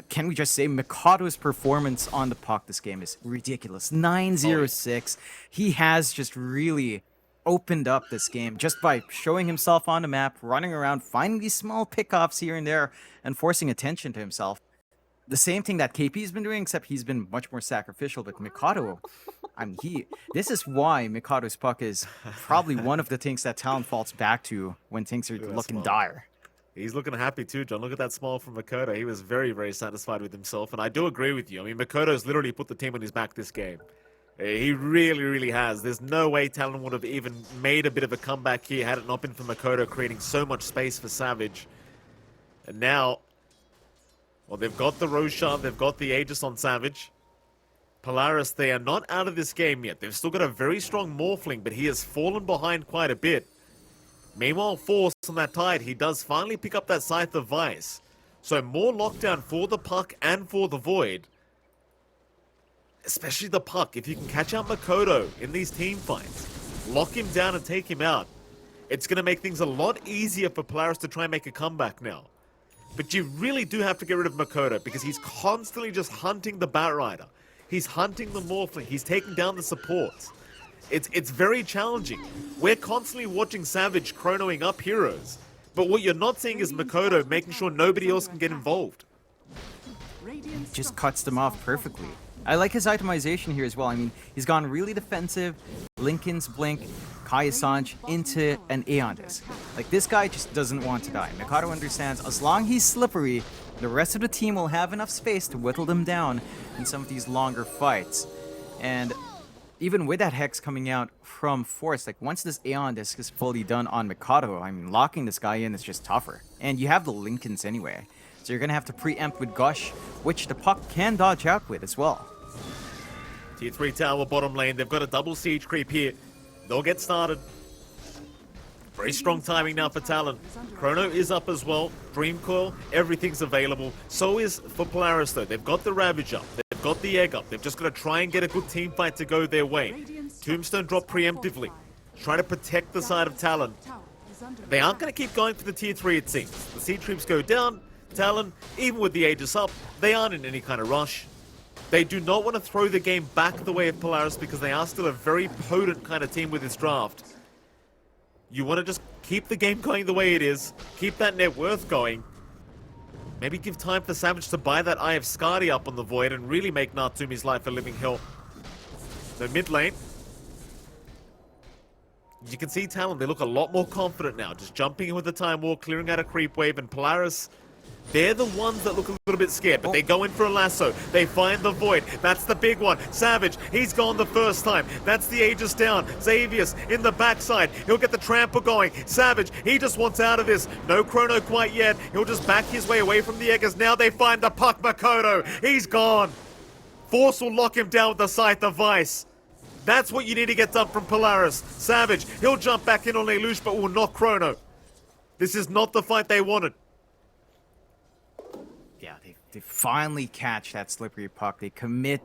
can we just say Mikado's performance on the puck this game is ridiculous. 9-0-6. He has just really opened up this game just by showing himself on the map, running around, finding these small pickoffs here and there, and forcing attention to himself. The same thing that KP's been doing, except he's been much more sacrificial. But Mikado, this is why Mikado's puck is probably one of the things that Talon falls back to when things are looking dire. He's looking happy too, John. Look at that smile from Makoto. He was very, very satisfied with himself. And I do agree with you. I mean, Makoto's literally put the team on his back this game. He really, really has. There's no way Talon would have even made a bit of a comeback here had it not been for Makoto creating so much space for Savage. And now, well, they've got the Roshan, they've got the Aegis on Savage. Polaris, they are not out of this game yet. They've still got a very strong Morphling, but he has fallen behind quite a bit. Meanwhile, Force on that Tide, he does finally pick up that Scythe of Vice. So more lockdown for the puck and for the Void. especially the puck. If you can catch out Makoto in these team fights, lock him down and take him out, it's going to make things a lot easier for Polaris to try and make a comeback now. But you really do have to get rid of Makoto because he's constantly just hunting the Batrider. He's hunting the Morphling. He's taking down the supports. It's very challenging. We're constantly watching Savage chronoing up heroes. But what you're not seeing is Makoto making sure nobody else can get involved. Just cuts them off perfectly. I like his itemization here as well. I mean, he's gone really defensive. Lincoln's Blink, Kaya Sanj into an Aeon Disc. Like, this guy just doesn't want to die. Mikado understands as long as he's slippery, the rest of the team will have enough space to whittle them down in some of these longer fights. And even with that Hex coming out from Force, like, once this Aeon Disc is fully done on Mikado, I mean, locking this guy in is just tougher. And you have the Lincolns anyway. So you're going to have to preempt with Gush, which the puck can dodge out with as well. Tier 3 tower bottom lane. They've got a double siege creep here. They'll get started. Very strong timing now for Talon. Chrono is up as well. Dream Coil, everything's available. So is for Polaris though. They've got the Ravage up. They've got the Egg up. They've just got to try and get a good team fight to go their way. Tombstone drop preemptively. Try to protect the side of Talon. They aren't going to keep going for the tier 3 it seems. The siege creeps go down. Talon, even with the Aegis up, they aren't in any kind of rush. They do not want to throw the game back the way of Polaris because they are still a very potent kind of team with this draft. You want to just keep the game going the way it is, keep that net worth going. Maybe give time for Savage to buy that Eye of Skadi up on the Void and really make Natsumi's life a living hell. So mid lane, you can see Talon, they look a lot more confident now, just jumping in with the Time War, clearing out a creep wave, and Polaris, they're the ones that look a little bit scared, but they go in for a lasso. They find the Void. That's the big one. Savage, he's gone the first time. That's the Aegis down. Xavius in the backside. He'll get the trample going. Savage, he just wants out of this. No Chrono quite yet. He'll just back his way away from the Aegis. Now they find the puck. Makoto, he's gone. Force will lock him down with the Scythe of Vice. That's what you need to get done from Polaris. Savage, he'll jump back in on Lelouch, but will knock Chrono. This is not the fight they wanted. Yeah, they finally catch that slippery puck. They commit.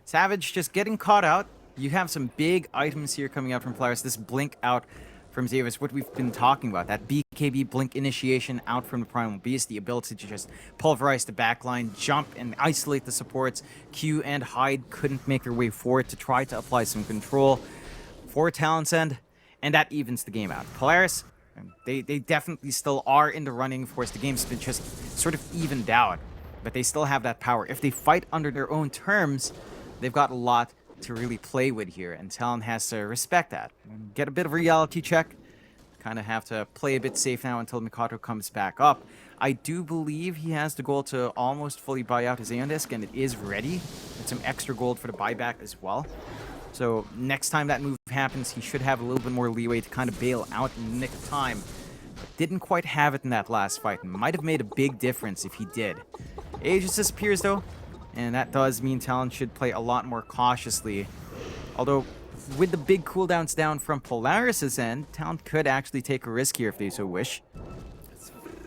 Savage just getting caught out. You have some big items here coming out from Polaris. This blink out from Xavius, what we've been talking about. That BKB blink initiation out from the Primal Beast. The ability to just pulverize the backline, jump and isolate the supports. Q and Hyde couldn't make their way forward to try to apply some control for Talon's end. And that evens the game out. Polaris, They definitely still are in the running. Of course, the game's been just sort of evened out, but they still have that power. If they fight under their own terms, they've got a lot to really play with here, and Talon has to respect that. Get a bit of a reality check. Kind of have to play a bit safe now until Mikado comes back up. I do believe he has the goal to almost fully buy out his Aeon Disc, and it is ready. With some extra gold for the buyback as well. So next time that move happens, he should have a little bit more leeway to kind of bail out in the nick of time. But didn't quite have it in that last fight, and might have made a big difference if he did. Aegis disappears though, and that does mean Talon should play a lot more cautiously. Although, with the big cooldowns down from Polaris' end, Talon could actually take a risk here if they so wish.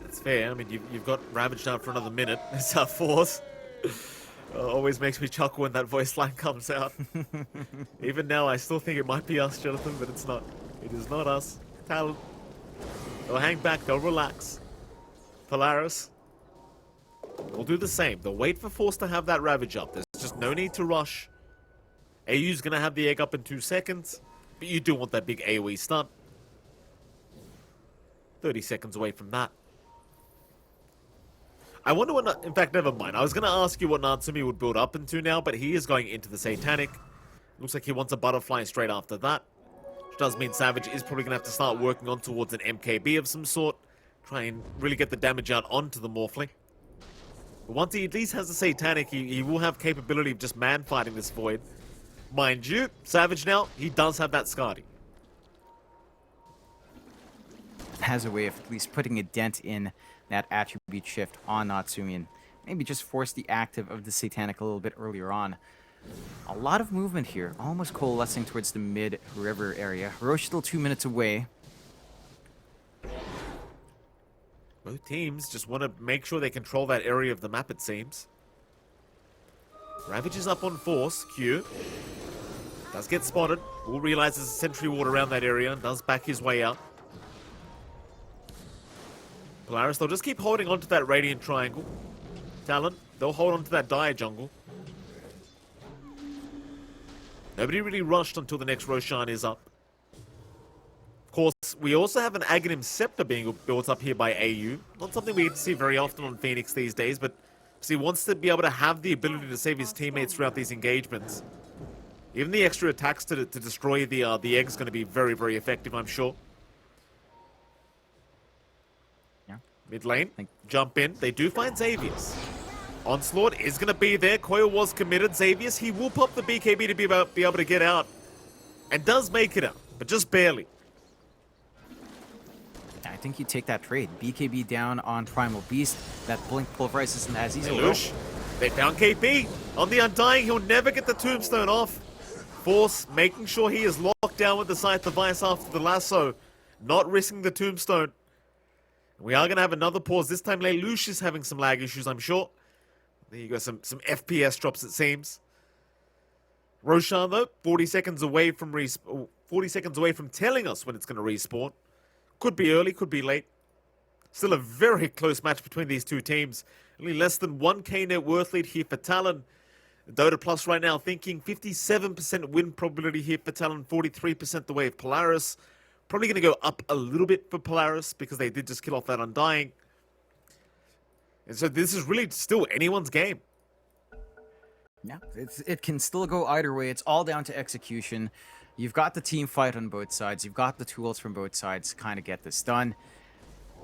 It's fair. I mean, you've got Ravage down for another minute. It's our fourth. Always makes me chuckle when that voice line comes out. Even now, I still think it might be us, Jonathan, but it's not. It is not us. Talon. They'll hang back. They'll relax. Polaris will do the same. They'll wait for Force to have that Ravage up. There's just no need to rush. AU's going to have the egg up in 2 seconds, but you do want that big AoE stun. 30 seconds away from that. I wonder what... In fact, never mind. I was going to ask you what Natsumi would build up into now, but he is going into the Satanic. Looks like he wants a Butterfly straight after that. Which does mean Savage is probably going to have to start working on towards an MKB of some sort. Try and really get the damage out onto the Morphling. But once he at least has the Satanic, he will have capability of just man-fighting this Void. Mind you, Savage now, he does have that Skadi. Has a way of at least putting a dent in that attribute shift on Natsumi, and maybe just force the active of the Satanic a little bit earlier on. A lot of movement here, almost coalescing towards the mid-river area. Roche still 2 minutes away. Both teams just want to make sure they control that area of the map, it seems. Ravage is up on force. Q does get spotted. Will realize there's a sentry ward around that area and does back his way out. Polaris, they'll just keep holding on to that Radiant Triangle. Talon, they'll hold on to that Dire Jungle. Nobody really rushed until the next Roshan is up. Of course, we also have an Aghanim Scepter being built up here by AU. Not something we see very often on Phoenix these days, but he wants to be able to have the ability to save his teammates throughout these engagements. Even the extra attacks to destroy the egg's going to be very, very effective, I'm sure. Yeah. Mid lane, jump in. They do find Xavius. Onslaught is going to be there. Coil was committed. Xavius, he will pop the BKB to be able to get out. And does make it out, but just barely. I think you take that trade. BKB down on Primal Beast. That Blink pulverizes him as he's Lelouch, they found KP. On the Undying, he'll never get the Tombstone off. Force making sure he is locked down with the Scythe device after the lasso. Not risking the Tombstone. We are going to have another pause. This time Lelouch is having some lag issues, I'm sure. There you go, some FPS drops it seems. Roshan though, 40 seconds away from telling us when it's going to respawn. Could be early, could be late. Still a very close match between these two teams. Only less than 1k net worth lead here for Talon. Dota Plus right now thinking 57% win probability here for Talon, 43% the way of Polaris. Probably going to go up a little bit for Polaris because they did just kill off that Undying. And so this is really still anyone's game. Yeah, it can still go either way. It's all down to execution. You've got the team fight on both sides. You've got the tools from both sides to kind of get this done.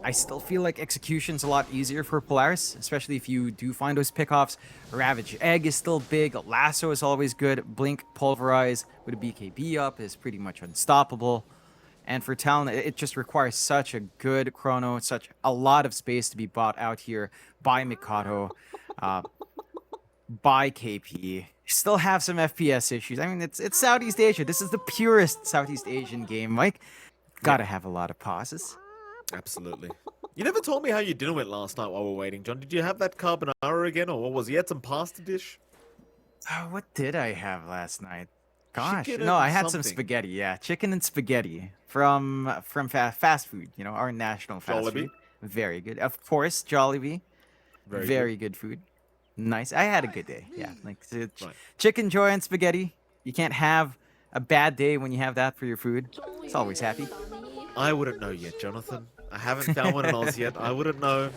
I still feel like execution's a lot easier for Polaris, especially if you do find those pickoffs. Ravage Egg is still big. Lasso is always good. Blink Pulverize with a BKB up is pretty much unstoppable. And for Talon, it just requires such a good chrono, such a lot of space to be bought out here by Mikado, by KP. Still have some FPS issues. I mean, it's Southeast Asia. This is the purest Southeast Asian game, Mike. Gotta have a lot of pauses. Absolutely. You never told me how your dinner went last night while we were waiting, John. Did you have that carbonara again, or what was it? You had some pasta dish? Oh, what did I have last night? Gosh, Chicken no, and I had some something. spaghetti. Yeah, chicken and spaghetti from fast food. You know, our national fast Jollibee? food. Very good, of course. Jollibee, very good food. Nice. I had a good day. Yeah, like chicken, joy, and spaghetti. You can't have a bad day when you have that for your food. It's always happy. I wouldn't know yet, Jonathan. I haven't found one in Oz yet. I wouldn't know.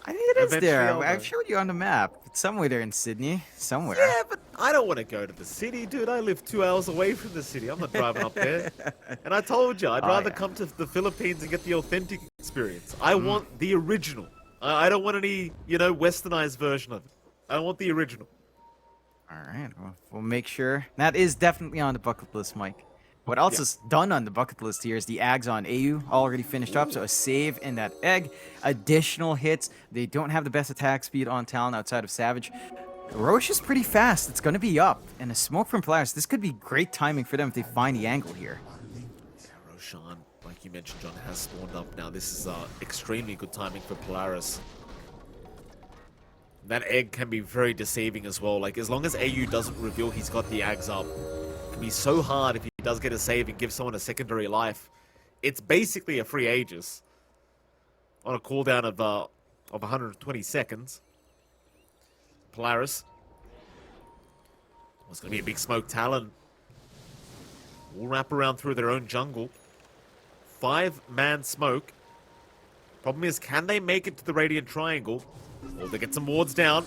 I think it is Eventually there. I'll know. I've showed you on the map. It's somewhere there in Sydney. Somewhere. Yeah, but I don't want to go to the city, dude. I live 2 hours away from the city. I'm not driving up there. And I told you, I'd rather come to the Philippines and get the authentic experience. I want the original. I don't want any, westernized version of it. I want the original. All right. Well, we'll make sure. That is definitely on the bucket list, Mike. What else is done on the bucket list here is the Ags on AU already finished up, so a save in that egg. Additional hits. They don't have the best attack speed on Talon outside of Savage. Roche is pretty fast. It's going to be up. And a smoke from Polaris. This could be great timing for them if they find the angle here. Yeah, Roshan, like you mentioned, John, has spawned up now. This is extremely good timing for Polaris. That egg can be very deceiving as well. Like, as long as AU doesn't reveal he's got the Ags up, it can be so hard if he does get a save and give someone a secondary life. It's basically a free Aegis on a cooldown of 120 seconds. Polaris. It's going to be a big smoke. Talon will wrap around through their own jungle. 5-man smoke. Problem is, can they make it to the Radiant Triangle? Or they get some wards down.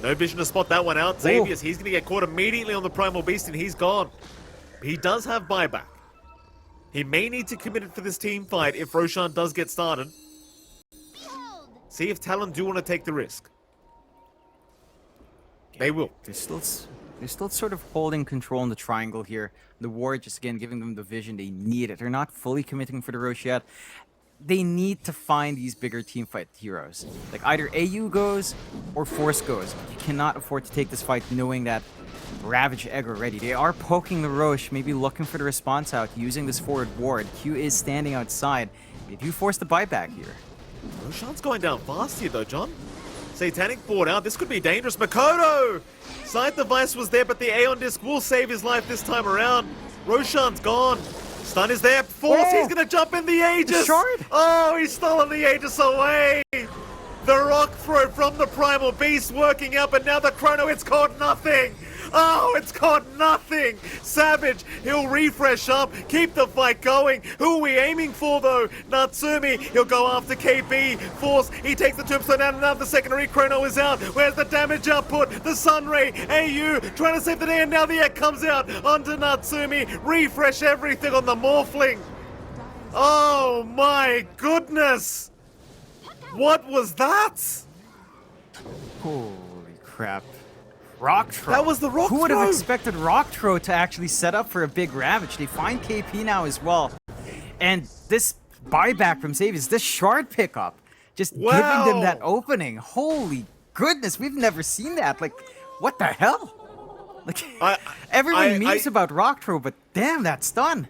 No vision to spot that one out. Xavius, he's going to get caught immediately on the Primal Beast, and he's gone. He does have buyback. He may need to commit it for this team fight if Roshan does get started. See if Talon do want to take the risk. They will. They're still sort of holding control in the triangle here. The ward just, again, giving them the vision they need it. They're not fully committing for the Roche yet. They need to find these bigger teamfight heroes. Like, either AU goes or Force goes. But you cannot afford to take this fight knowing that Ravage Egg already. They are poking the Roche, maybe looking for the response out, using this forward ward. Q is standing outside. They do force the buyback here. Roshan's going down fast here, though, John. Satanic board out. This could be dangerous. Makoto! Side device was there, but the Aeon Disc will save his life this time around. Roshan's gone. Stun is there. Force, he's going to jump in the Aegis. Shard? Oh, he's stolen the Aegis away. The rock throw from the Primal Beast working out, but now the Chrono, it's caught nothing. Oh, it's caught nothing. Savage, he'll refresh up, keep the fight going. Who are we aiming for, though? Natsumi, he'll go after KB. Force, he takes the tombstone out, and now the secondary Chrono is out. Where's the damage output? The Sunray, AU, trying to save the day, and now the egg comes out onto Natsumi. Refresh everything on the Morphling. Oh, my goodness. What was that? Holy crap. Rock throw. That was the rock Who would have throw? expected rock throw to actually set up for a big ravage? They find KP now as well. And this buyback from Xavius, this shard pickup, just giving them that opening. Holy goodness, we've never seen that. Like, what the hell? Like, everyone memes about rock throw, but damn, that's done.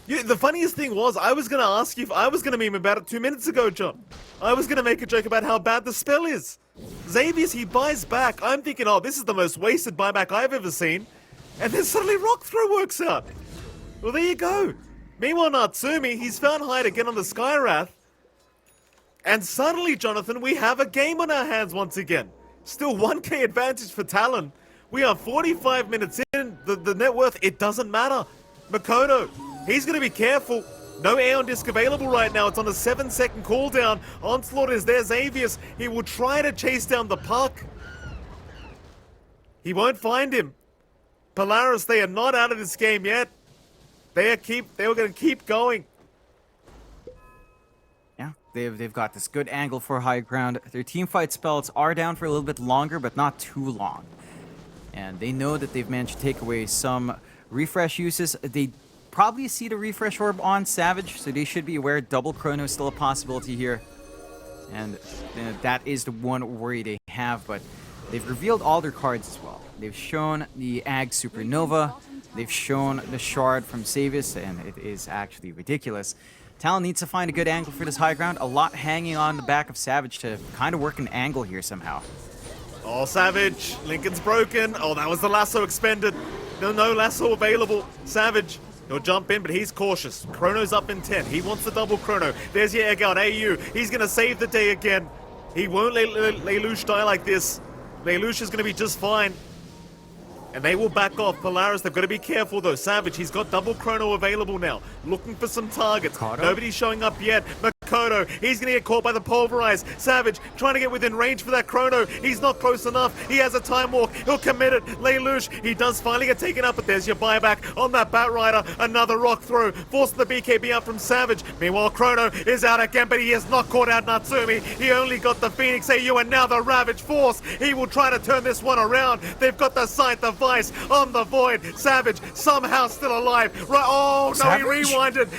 Yeah, the funniest thing was, I was going to ask you if I was going to meme about it 2 minutes ago, John. I was going to make a joke about how bad the spell is. Xavius, he buys back. I'm thinking, oh, this is the most wasted buyback I've ever seen. And then suddenly rock throw works out. Well, there you go. Meanwhile, Natsumi, he's found hide again on the Skywrath. And suddenly, Jonathan, we have a game on our hands once again. Still 1k advantage for Talon. We are 45 minutes in. The net worth, it doesn't matter. Makoto, he's going to be careful. No Aeon Disc available right now. It's on a 7-second cooldown. Onslaught is there. Xavius, he will try to chase down the puck. He won't find him. Polaris, they are not out of this game yet. They were going to keep going. Yeah, they've got this good angle for high ground. Their team fight spells are down for a little bit longer, but not too long. And they know that they've managed to take away some refresh uses. They probably see the refresh orb on Savage, so they should be aware double chrono is still a possibility here. And that is the one worry they have, but they've revealed all their cards as well. They've shown the Ag Supernova, they've shown the Shard from Xavius, and it is actually ridiculous. Talon needs to find a good angle for this high ground, a lot hanging on the back of Savage to kind of work an angle here somehow. Oh, Savage, Lincoln's broken. Oh, that was the lasso expended. No lasso available. Savage, he'll jump in, but he's cautious. Chrono's up in 10. He wants the double chrono. There's your egg out. AU, he's going to save the day again. He won't let Lelouch die like this. Lelouch is going to be just fine. And they will back off. Polaris, they've got to be careful, though. Savage, he's got double chrono available now. Looking for some targets. Nobody's showing up yet. Makoto, he's going to get caught by the pulverize. Savage, trying to get within range for that chrono. He's not close enough. He has a time walk. He'll commit it. Lelouch, he does finally get taken up, but there's your buyback on that Batrider. Another rock throw. Forcing the BKB out from Savage. Meanwhile, Chrono is out again, but he has not caught out Natsumi. He only got the Phoenix AU, and now the Ravage Force. He will try to turn this one around. They've got the sight device on the Void. Savage somehow still alive. Right? Oh, no, Savage.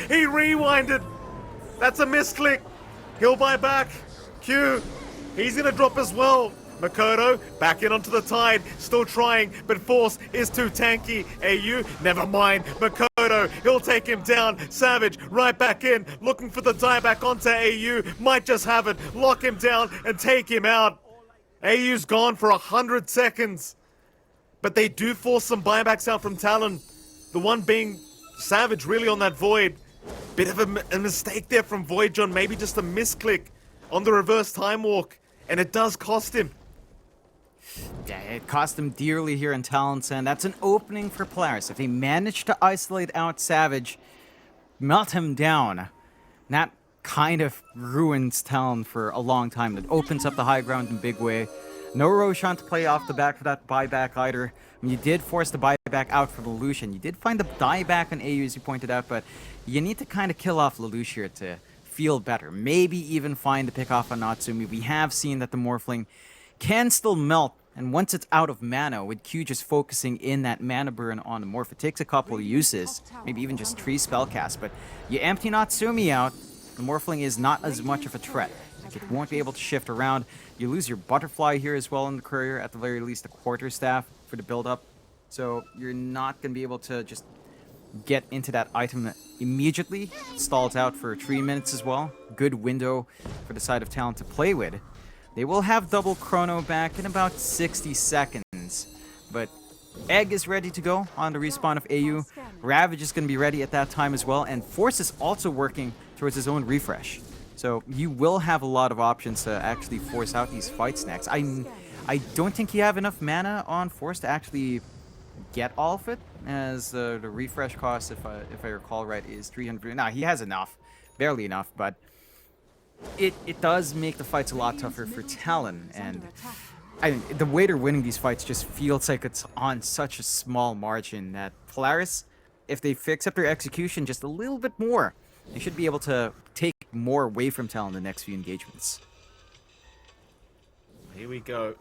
He rewinded. That's a misclick. He'll buy back. Q, he's going to drop as well. Makoto, back in onto the Tide. Still trying, but Force is too tanky. AU, never mind. Makoto, he'll take him down. Savage, right back in. Looking for the die back onto AU. Might just have it. Lock him down and take him out. AU's gone for 100 seconds. But they do force some buybacks out from Talon. The one being Savage really on that Void. Bit of a mistake there from Void, John. Maybe just a misclick on the reverse time walk. And it does cost him. Yeah, it cost them dearly here in Talon's end. That's an opening for Polaris. If they manage to isolate out Savage, melt him down, that kind of ruins Talon for a long time. That opens up the high ground in a big way. No Roshan to play off the back for that buyback either. I mean, you did force the buyback out for Lelouch, and you did find the dieback on AU, as you pointed out, but you need to kind of kill off Lelouch here to feel better. Maybe even find the pick off on Natsumi. We have seen that the Morphling can still melt, and once it's out of mana, with Q just focusing in that mana burn on the Morph, it takes a couple of uses, maybe even just 3 spellcasts, but you empty Natsumi out, the Morphling is not as much of a threat. Like, it won't be able to shift around. You lose your Butterfly here as well in the Courier, at the very least the Quarterstaff for the build-up. So you're not going to be able to just get into that item immediately. It stalls out for 3 minutes as well. Good window for the side of Talon to play with. They will have double chrono back in about 60 seconds. But Egg is ready to go on the respawn of AU. Ravage is going to be ready at that time as well. And Force is also working towards his own refresh. So you will have a lot of options to actually force out these fights next. I don't think you have enough mana on Force to actually get all of it, as the refresh cost, if I recall right, is 300. Nah, he has enough. Barely enough, but it does make the fights a lot tougher for Talon. And the way they're winning these fights just feels like it's on such a small margin that Polaris, if they fix up their execution just a little bit more, they should be able to take more away from Talon in the next few engagements. Here we go.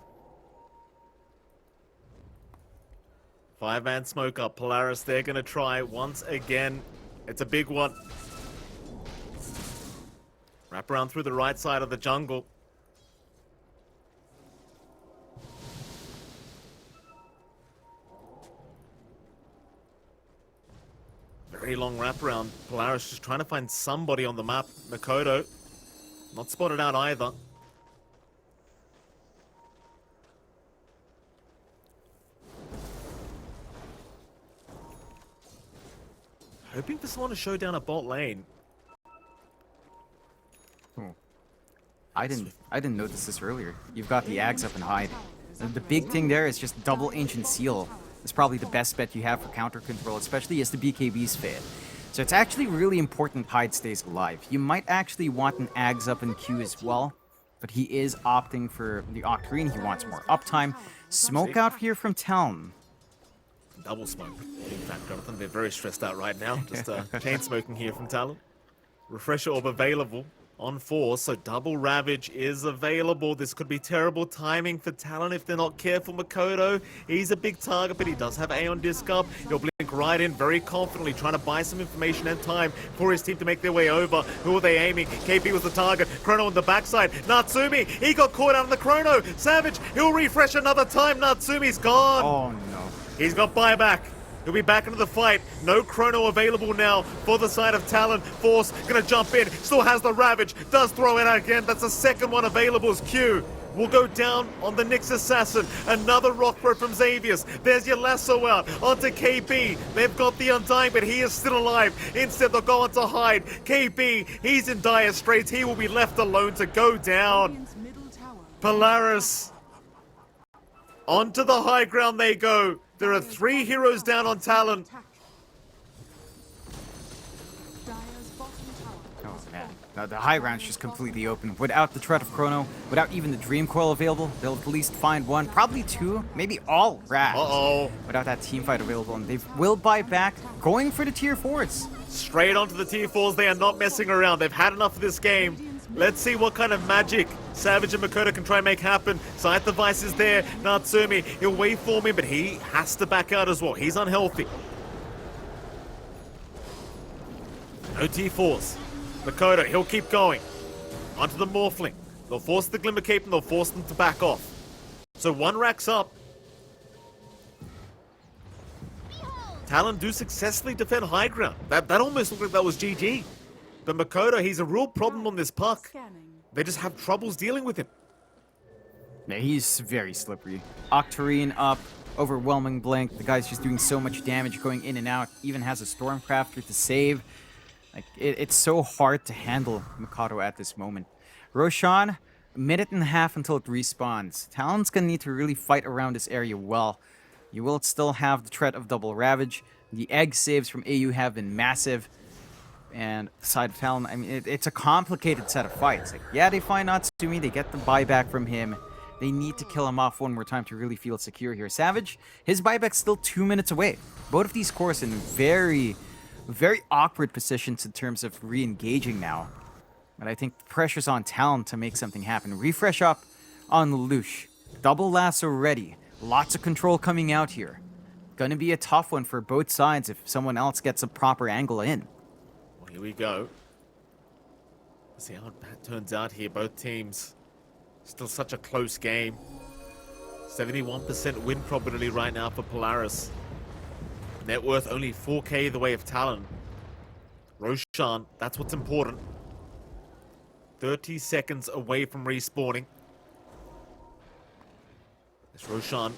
5-man smoke up. Polaris, they're going to try once again. It's a big one. Wrap around through the right side of the jungle. Very long wraparound. Polaris just trying to find somebody on the map. Makoto, not spotted out either. Hoping for someone to show down a bot lane. Oh. I didn't notice this earlier. You've got the Ags up and hide. And the big thing there is just double Ancient Seal. It's probably the best bet you have for counter control, especially as the BKBs fade. So it's actually really important Hyde stays alive. You might actually want an Ags up in Q as well, but he is opting for the Octarine. He wants more uptime. Smoke out here from Talon. Double smoke. In fact, Jonathan, they're very stressed out right now. Just chain smoking here from Talon. Refresher orb available on Force, so double Ravage is available. This could be terrible timing for Talon if they're not careful. Makoto, he's a big target, but he does have Aeon Disc up. He'll blink right in very confidently, trying to buy some information and time for his team to make their way over. Who are they aiming? KP was the target. Chrono on the backside. Natsumi, he got caught out on the Chrono. Savage, he'll refresh another time. Natsumi's gone. Oh no. He's got buyback. He'll be back into the fight. No chrono available now for the side of Talon. Force gonna jump in. Still has the Ravage. Does throw it out again. That's the second one available as Q. Will go down on the Nyx Assassin. Another rock throw from Xavius. There's your lasso out. Onto KB. They've got the Undying, but he is still alive. Instead, they'll go on to Hyde. KB, he's in dire straits. He will be left alone to go down. Polaris. Onto the high ground they go. There are 3 heroes down on Talon. Oh man. Now the high ground's just completely open. Without the threat of Chrono, without even the Dream Coil available, they'll at least find one, probably 2, maybe all Ravs. Uh-oh. Without that team fight available, and they will buy back, going for the tier 4s. Straight onto the tier 4s. They are not messing around. They've had enough of this game. Let's see what kind of magic Savage and Makoto can try and make happen. Scythe device is there. Natsumi, he'll waveform him, but he has to back out as well. He's unhealthy. No T-Force. Makoto, he'll keep going. Onto the Morphling. They'll force the Glimmer Cape and they'll force them to back off. So 1 racks up. Talon do successfully defend high ground. That almost looked like that was GG. But Makoto, he's a real problem on this puck. They just have troubles dealing with him. Yeah, he's very slippery. Octarine up, overwhelming blink. The guy's just doing so much damage going in and out. Even has a Stormcrafter to save. Like it's so hard to handle Makoto at this moment. Roshan, a minute and a half until it respawns. Talon's gonna need to really fight around this area well. You will still have the threat of double Ravage. The egg saves from AU have been massive. And the side of Talon, I mean, it's a complicated set of fights. Like, yeah, they find Natsumi, they get the buyback from him. They need to kill him off one more time to really feel secure here. Savage, his buyback's still 2 minutes away. Both of these cores in very, very awkward positions in terms of re-engaging now. But I think the pressure's on Talon to make something happen. Refresh up on Lelouch. Double lasso ready. Lots of control coming out here. Gonna be a tough one for both sides if someone else gets a proper angle in. Here we go. Let's see how that turns out here. Both teams still such a close game. 71% win probability right now for Polaris. Net worth only 4k the way of Talon. Roshan, that's what's important. 30 seconds away from respawning. It's Roshan,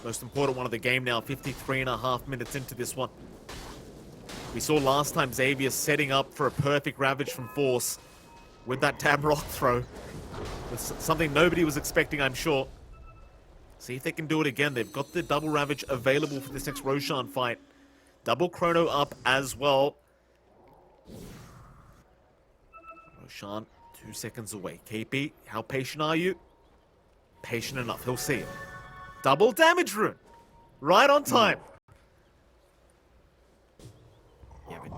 most important one of the game now, 53.5 minutes into this one. We saw last time Xavier setting up for a perfect Ravage from Force with that Tab Rock throw. It's something nobody was expecting, I'm sure. See if they can do it again. They've got the double Ravage available for this next Roshan fight. Double Chrono up as well. Roshan, 2 seconds away. KP, how patient are you? Patient enough, he'll see it. Double damage rune. Right on time. Yeah, but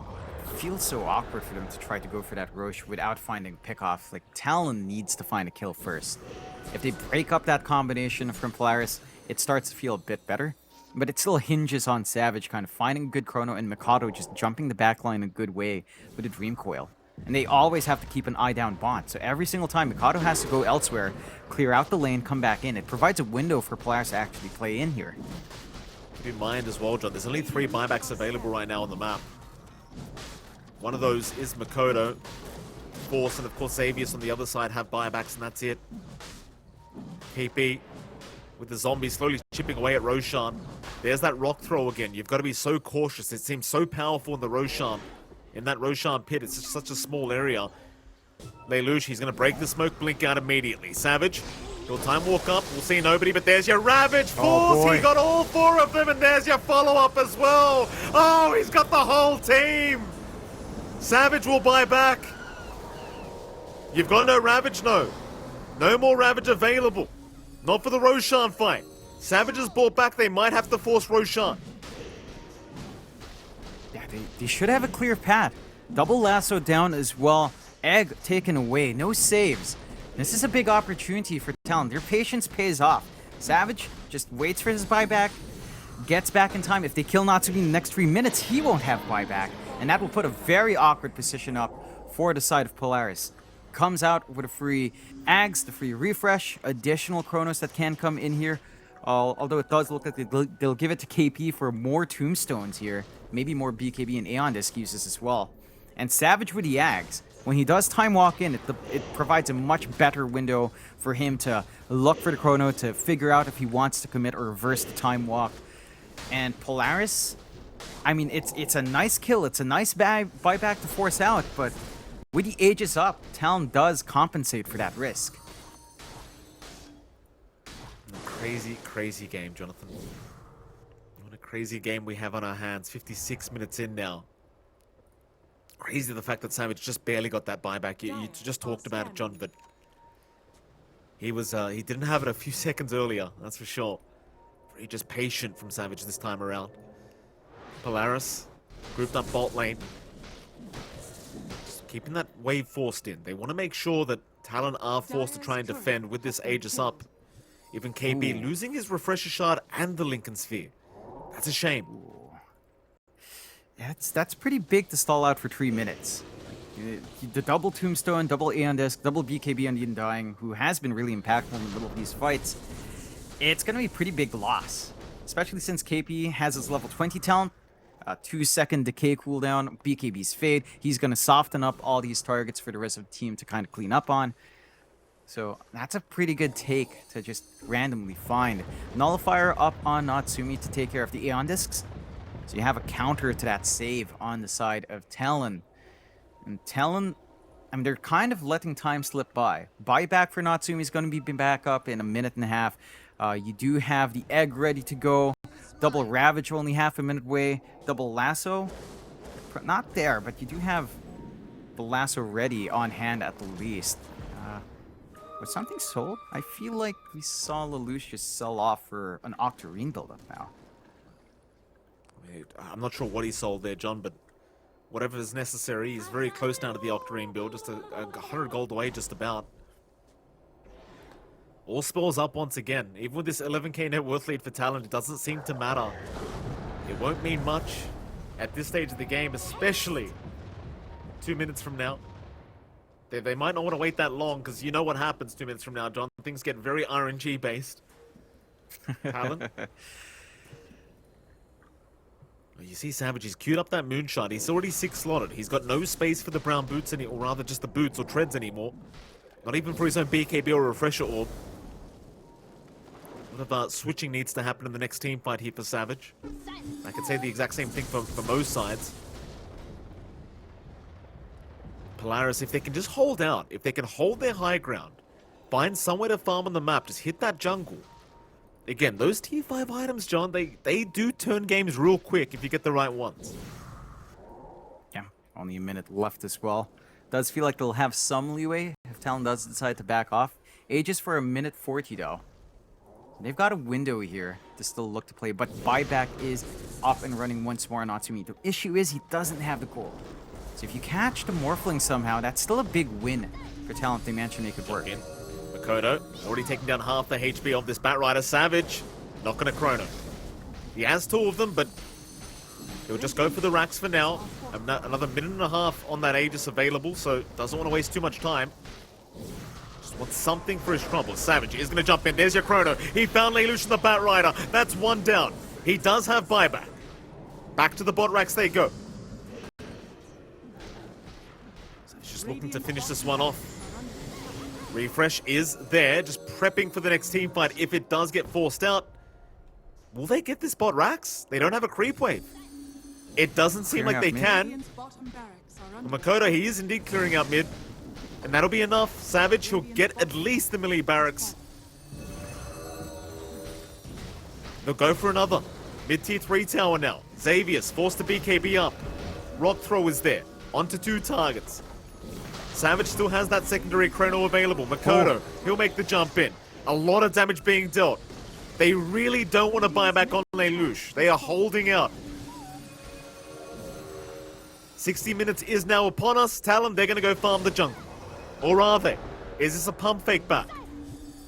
it feels so awkward for them to try to go for that Roche without finding pickoff. Like, Talon needs to find a kill first. If they break up that combination from Polaris, it starts to feel a bit better. But it still hinges on Savage kind of finding a good chrono and Mikado just jumping the backline in a good way with a Dream Coil. And they always have to keep an eye down bot. So every single time Mikado has to go elsewhere, clear out the lane, come back in. It provides a window for Polaris to actually play in here. Keep in mind as well, John, there's only 3 buybacks available right now on the map. One of those is Mikado. Force and of course Xavius on the other side have buybacks and that's it. KP with the zombies slowly chipping away at Roshan. There's that rock throw again. You've got to be so cautious. It seems so powerful in the Roshan. In that Roshan pit, it's just such a small area. Lelouch, he's going to break the smoke, blink out immediately. Savage, your time walk up. We'll see nobody, but there's your Ravage Force. He got all 4 of them, and there's your follow-up as well. Oh, he's got the whole team. Savage will buy back. You've got no Ravage, no. No more Ravage available. Not for the Roshan fight. Savage is brought back. They might have to force Roshan. Yeah, they should have a clear path. Double lasso down as well. Egg taken away. No saves. This is a big opportunity for Talon. Their patience pays off. Savage just waits for his buyback. Gets back in time. If they kill Natsumi in the next 3 minutes, he won't have buyback. And that will put a very awkward position up for the side of Polaris. Comes out with a free Ags, the free refresh, additional Chronos that can come in here. Although it does look like they'll give it to KP for more tombstones here. Maybe more BKB and Aeon Disc uses as well. And Savage with the Ags, when he does time walk in, it provides a much better window for him to look for the Chrono, to figure out if he wants to commit or reverse the time walk. And Polaris, I mean, it's a nice kill. It's a nice buyback to force out, but with the ages up, Talon does compensate for that risk. Crazy, crazy game, Jonathan. What a crazy game we have on our hands. 56 minutes in now. Crazy the fact that Savage just barely got that buyback. You just talked about it, John, but he didn't have it a few seconds earlier, that's for sure. Very just patient from Savage this time around. Polaris, grouped up bot lane. Just keeping that wave forced in. They want to make sure that Talon are forced to try and defend with this Aegis up. Even KP losing his Refresher Shard and the Lincoln Sphere. That's a shame. That's pretty big to stall out for 3 minutes. The double Tombstone, double Aeon Disc, double BKB on the Undying, who has been really impactful in the middle of these fights. It's going to be a pretty big loss. Especially since KP has his level 20 talent. 2-second decay cooldown, BKB's fade. He's going to soften up all these targets for the rest of the team to kind of clean up on. So that's a pretty good take to just randomly find. Nullifier up on Natsumi to take care of the Aeon Discs. So you have a counter to that save on the side of Talon. And Talon, I mean, they're kind of letting time slip by. Buyback for Natsumi is going to be back up in a minute and a half. You do have the egg ready to go. Double Ravage only half a minute away. Double Lasso, not there, but you do have the Lasso ready on hand at the least. Was something sold? I feel like we saw Lelouch just sell off for an Octarine buildup now. I'm not sure what he sold there, John, but whatever is necessary, he's very close now to the Octarine build, just a 100 gold away just about. All spells up once again. Even with this 11k net worth lead for Talon, it doesn't seem to matter. It won't mean much at this stage of the game, especially 2 minutes from now. They might not want to wait that long, because you know what happens 2 minutes from now, John. Things get very RNG based. Talon. You see Savage, he's queued up that moonshot. He's already 6 slotted. He's got no space for the brown boots, or rather just the boots or treads anymore. Not even for his own BKB or refresher orb. What about switching needs to happen in the next team fight here for Savage? I could say the exact same thing for most sides. Polaris, if they can just hold out, if they can hold their high ground, find somewhere to farm on the map, just hit that jungle. Again, those tier 5 items, John, they do turn games real quick if you get the right ones. Yeah, only a minute left as well. Does feel like they'll have some leeway if Talon does decide to back off. Ages for a minute 40 though. They've got a window here to still look to play, but buyback is up and running once more on Natsumi. The issue is he doesn't have the gold. So if you catch the Morphling somehow, that's still a big win for Talon if they manage to make it work. Makoto already taking down half the HP of this Batrider. Savage not going to chrono. He has 2 of them, but he'll just go for the racks for now. Another minute and a half on that Aegis available, so doesn't want to waste too much time. Just wants something for his trouble. Savage is going to jump in. There's your chrono. He found Lelouch the Batrider. That's 1 down. He does have buyback. Back to the bot racks they go. So he's just looking to finish this one off. Refresh is there, just prepping for the next team fight. If it does get forced out, will they get this bot racks? They don't have a creep wave. It doesn't seem like they can. Makoto, he is indeed clearing out mid. And that'll be enough. Savage, he'll get at least the melee barracks. They'll go for another. Mid-tier 3 tower now. Xavier's forced to BKB up. Rock throw is there. Onto 2 targets. Savage still has that secondary chrono available. Makoto, he'll make the jump in. A lot of damage being dealt. They really don't want to buy back on Lelouch. They are holding out. 60 minutes is now upon us. Talon, they're going to go farm the jungle. Or are they? Is this a pump fake back?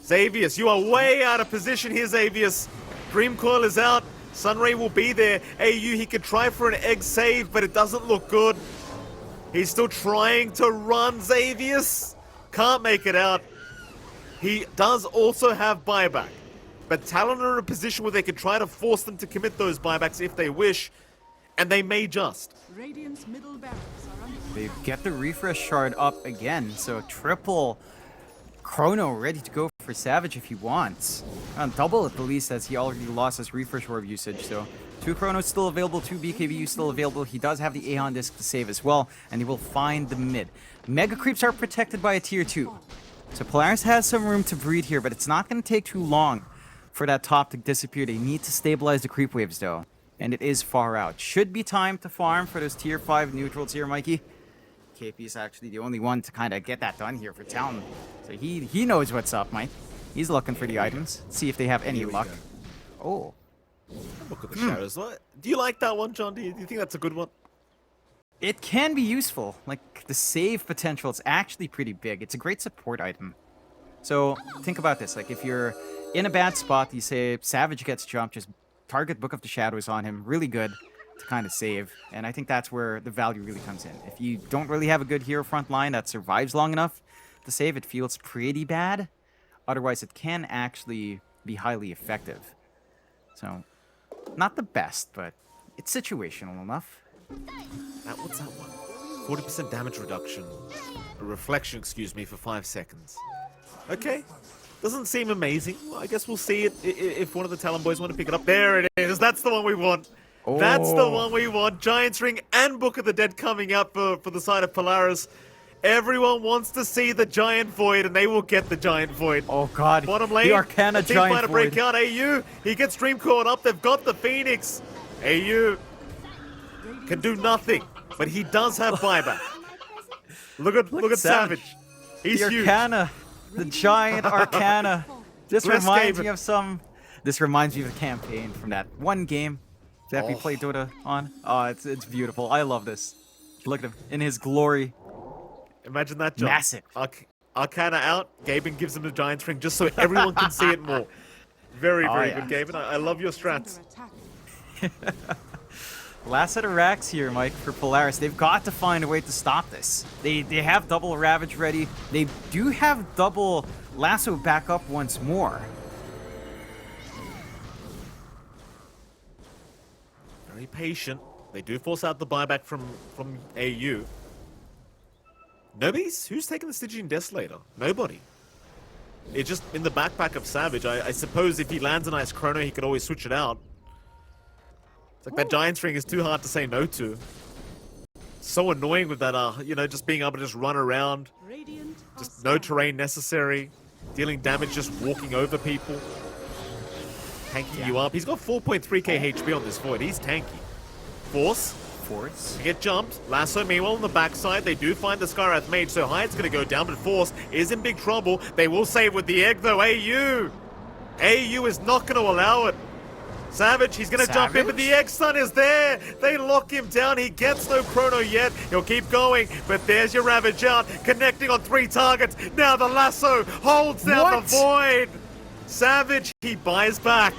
Xavius, you are way out of position here, Xavius. Dream Coil is out. Sunray will be there. AU, he could try for an egg save, but it doesn't look good. He's still trying to run. Xavius can't make it out. He does also have buyback. But Talon are in a position where they can try to force them to commit those buybacks if they wish. And they may just. Radiant's middle barracks are under They get the refresh shard up again, so triple chrono ready to go for Savage if he wants. Double at the least, as he already lost his refresh orb usage, so 2 chronos still available, 2 BKBs still available. He does have the Aeon disc to save as well, and he will find the mid. Mega creeps are protected by a tier 2. So Polaris has some room to breed here, but it's not going to take too long for that top to disappear. They need to stabilize the creep waves though, and it is far out. Should be time to farm for those tier 5 neutrals here, Mikey. KP is actually the only one to kind of get that done here for Talon. So he knows what's up, Mike. He's looking for the items. See if they have any luck. Oh. Look at the shadows. What? Do you like that one, John? Do you think that's a good one? It can be useful. Like, the save potential is actually pretty big. It's a great support item. So, think about this. Like, if you're in a bad spot, you say Savage gets jumped, just target Book of the Shadows on him. Really good to kind of save. And I think that's where the value really comes in. If you don't really have a good hero front line that survives long enough to save, it feels pretty bad. Otherwise, it can actually be highly effective. So, not the best, but it's situational enough. What's that one? 40% damage reduction. A reflection, excuse me, for 5 seconds. Okay. Doesn't seem amazing. Well, I guess we'll see it if one of the Talon boys want to pick it up. There it is. That's the one we want. Oh. That's the one we want. Giant's Ring and Book of the Dead coming up for the side of Polaris. Everyone wants to see the Giant Void, and they will get the Giant Void. Oh god, Bottom lane, the Arcana team Giant fighter Void. break out. AU, he gets Dream caught up. They've got the Phoenix. AU can do nothing, but he does have buyback. Look at Savage. He's The huge. Arcana, the Giant Arcana. This Bless reminds Gaben. me of some. This reminds me of a campaign from that one game that we Oh. played Dota on. Oh, it's beautiful. I love this. Look at him in his glory. Imagine that, John. Massive. Arcana out. Gaben gives him the Giant's Ring just so everyone can see it more. Very, very yeah. good, Gaben. I love your strats. attack. Last set of racks here, Mike, for Polaris. They've got to find a way to stop this. They have double Ravage ready. They do have double Lasso back up once more. Very patient. They do force out the buyback from AU. Who's taking the Stygian Desolator? Nobody. It's just in the backpack of Savage. I suppose if he lands a nice chrono, he could always switch it out. It's like that Giant's Ring is too hard to say no to. So annoying with that, you know, just being able to just run around. Radiant are Just no terrain necessary. Dealing damage just walking over people. Tanking you up. He's got 4.3k HP on this Void. He's tanky. Force. Force. Get jumped. Lasso, meanwhile, on the backside, they do find the Skywrath Mage, so Hyde's going to go down, but Force is in big trouble. They will save with the egg, though. AU is not going to allow it. Savage, he's going to jump in, but the egg stun is there. They lock him down. He gets no chrono yet. He'll keep going, but there's your Ravage out, connecting on 3 targets. Now the Lasso holds down the Void. Savage, he buys back.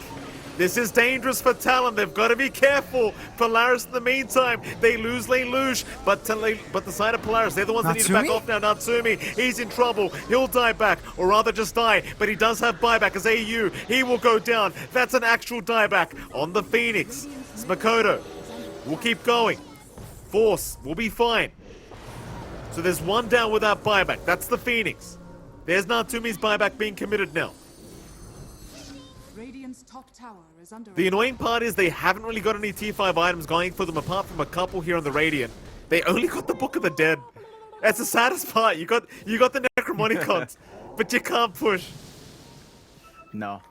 This is dangerous for Talon. They've got to be careful. Polaris, in the meantime, they lose lane Luge, but the side of Polaris, they're the ones that need to back off now. Natsumi, he's in trouble. He'll die back, or rather just die, but he does have buyback as AU. He will go down. That's an actual dieback on the Phoenix. Smakoto will keep going. Force will be fine. So there's one down without buyback. That's the Phoenix. There's Natsumi's buyback being committed now. Radiant's top tower is under The attack. annoying part is they haven't really got any T5 items going for them apart from a couple here on the Radiant. They only got the Book of the Dead. That's the saddest part. You got the Necromonicons, but you can't push. No.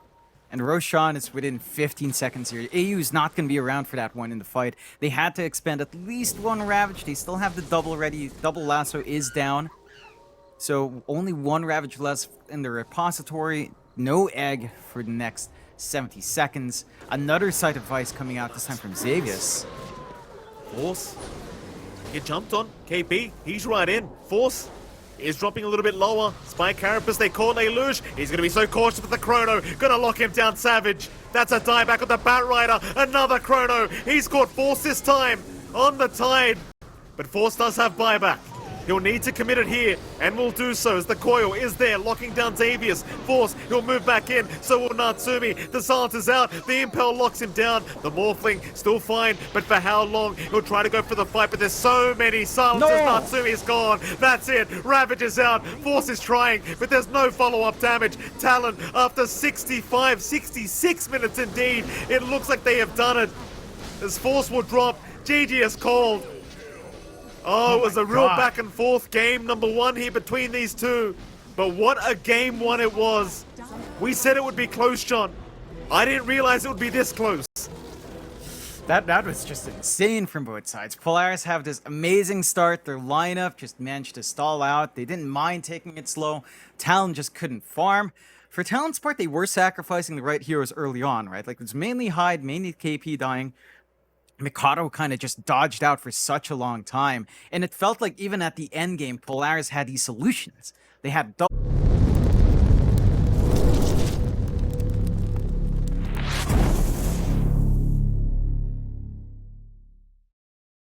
And Roshan is within 15 seconds here. AU is not going to be around for that one in the fight. They had to expend at least one Ravage. They still have the double ready. Double Lasso is down. So only one Ravage less in the repository. No egg for the next 70 seconds. Another Sight of Vice coming out, this time from Xavius. Force. Get jumped on. KP, he's right in. Force is dropping a little bit lower. Spy Carapace, they call Luge. He's going to be so cautious with the chrono. Going to lock him down, Savage. That's a dieback on the Bat Rider. Another chrono. He's caught Force this time on the Tide. But Force does have buyback. He'll need to commit it here, and will do so as the coil is there, locking down Xavius. Force, he'll move back in, so will Natsumi. The silence is out, the impel locks him down. The Morphling, still fine, but for how long? He'll try to go for the fight, but there's so many silences. No! Natsumi is gone. That's it. Ravage is out. Force is trying, but there's no follow-up damage. Talon, after 65, 66 minutes indeed, it looks like they have done it. As Force will drop, GG is called. Oh, it was a real back and forth game, number 1 here between these two. But what a game 1 it was. We said it would be close, John. I didn't realize it would be this close. That was just insane from both sides. Polaris have this amazing start. Their lineup just managed to stall out. They didn't mind taking it slow. Talon just couldn't farm. For Talon's part, they were sacrificing the right heroes early on, right? Like, it was mainly Hyde, mainly KP dying. Mikado kind of just dodged out for such a long time. And it felt like even at the end game, Polaris had these solutions. They had double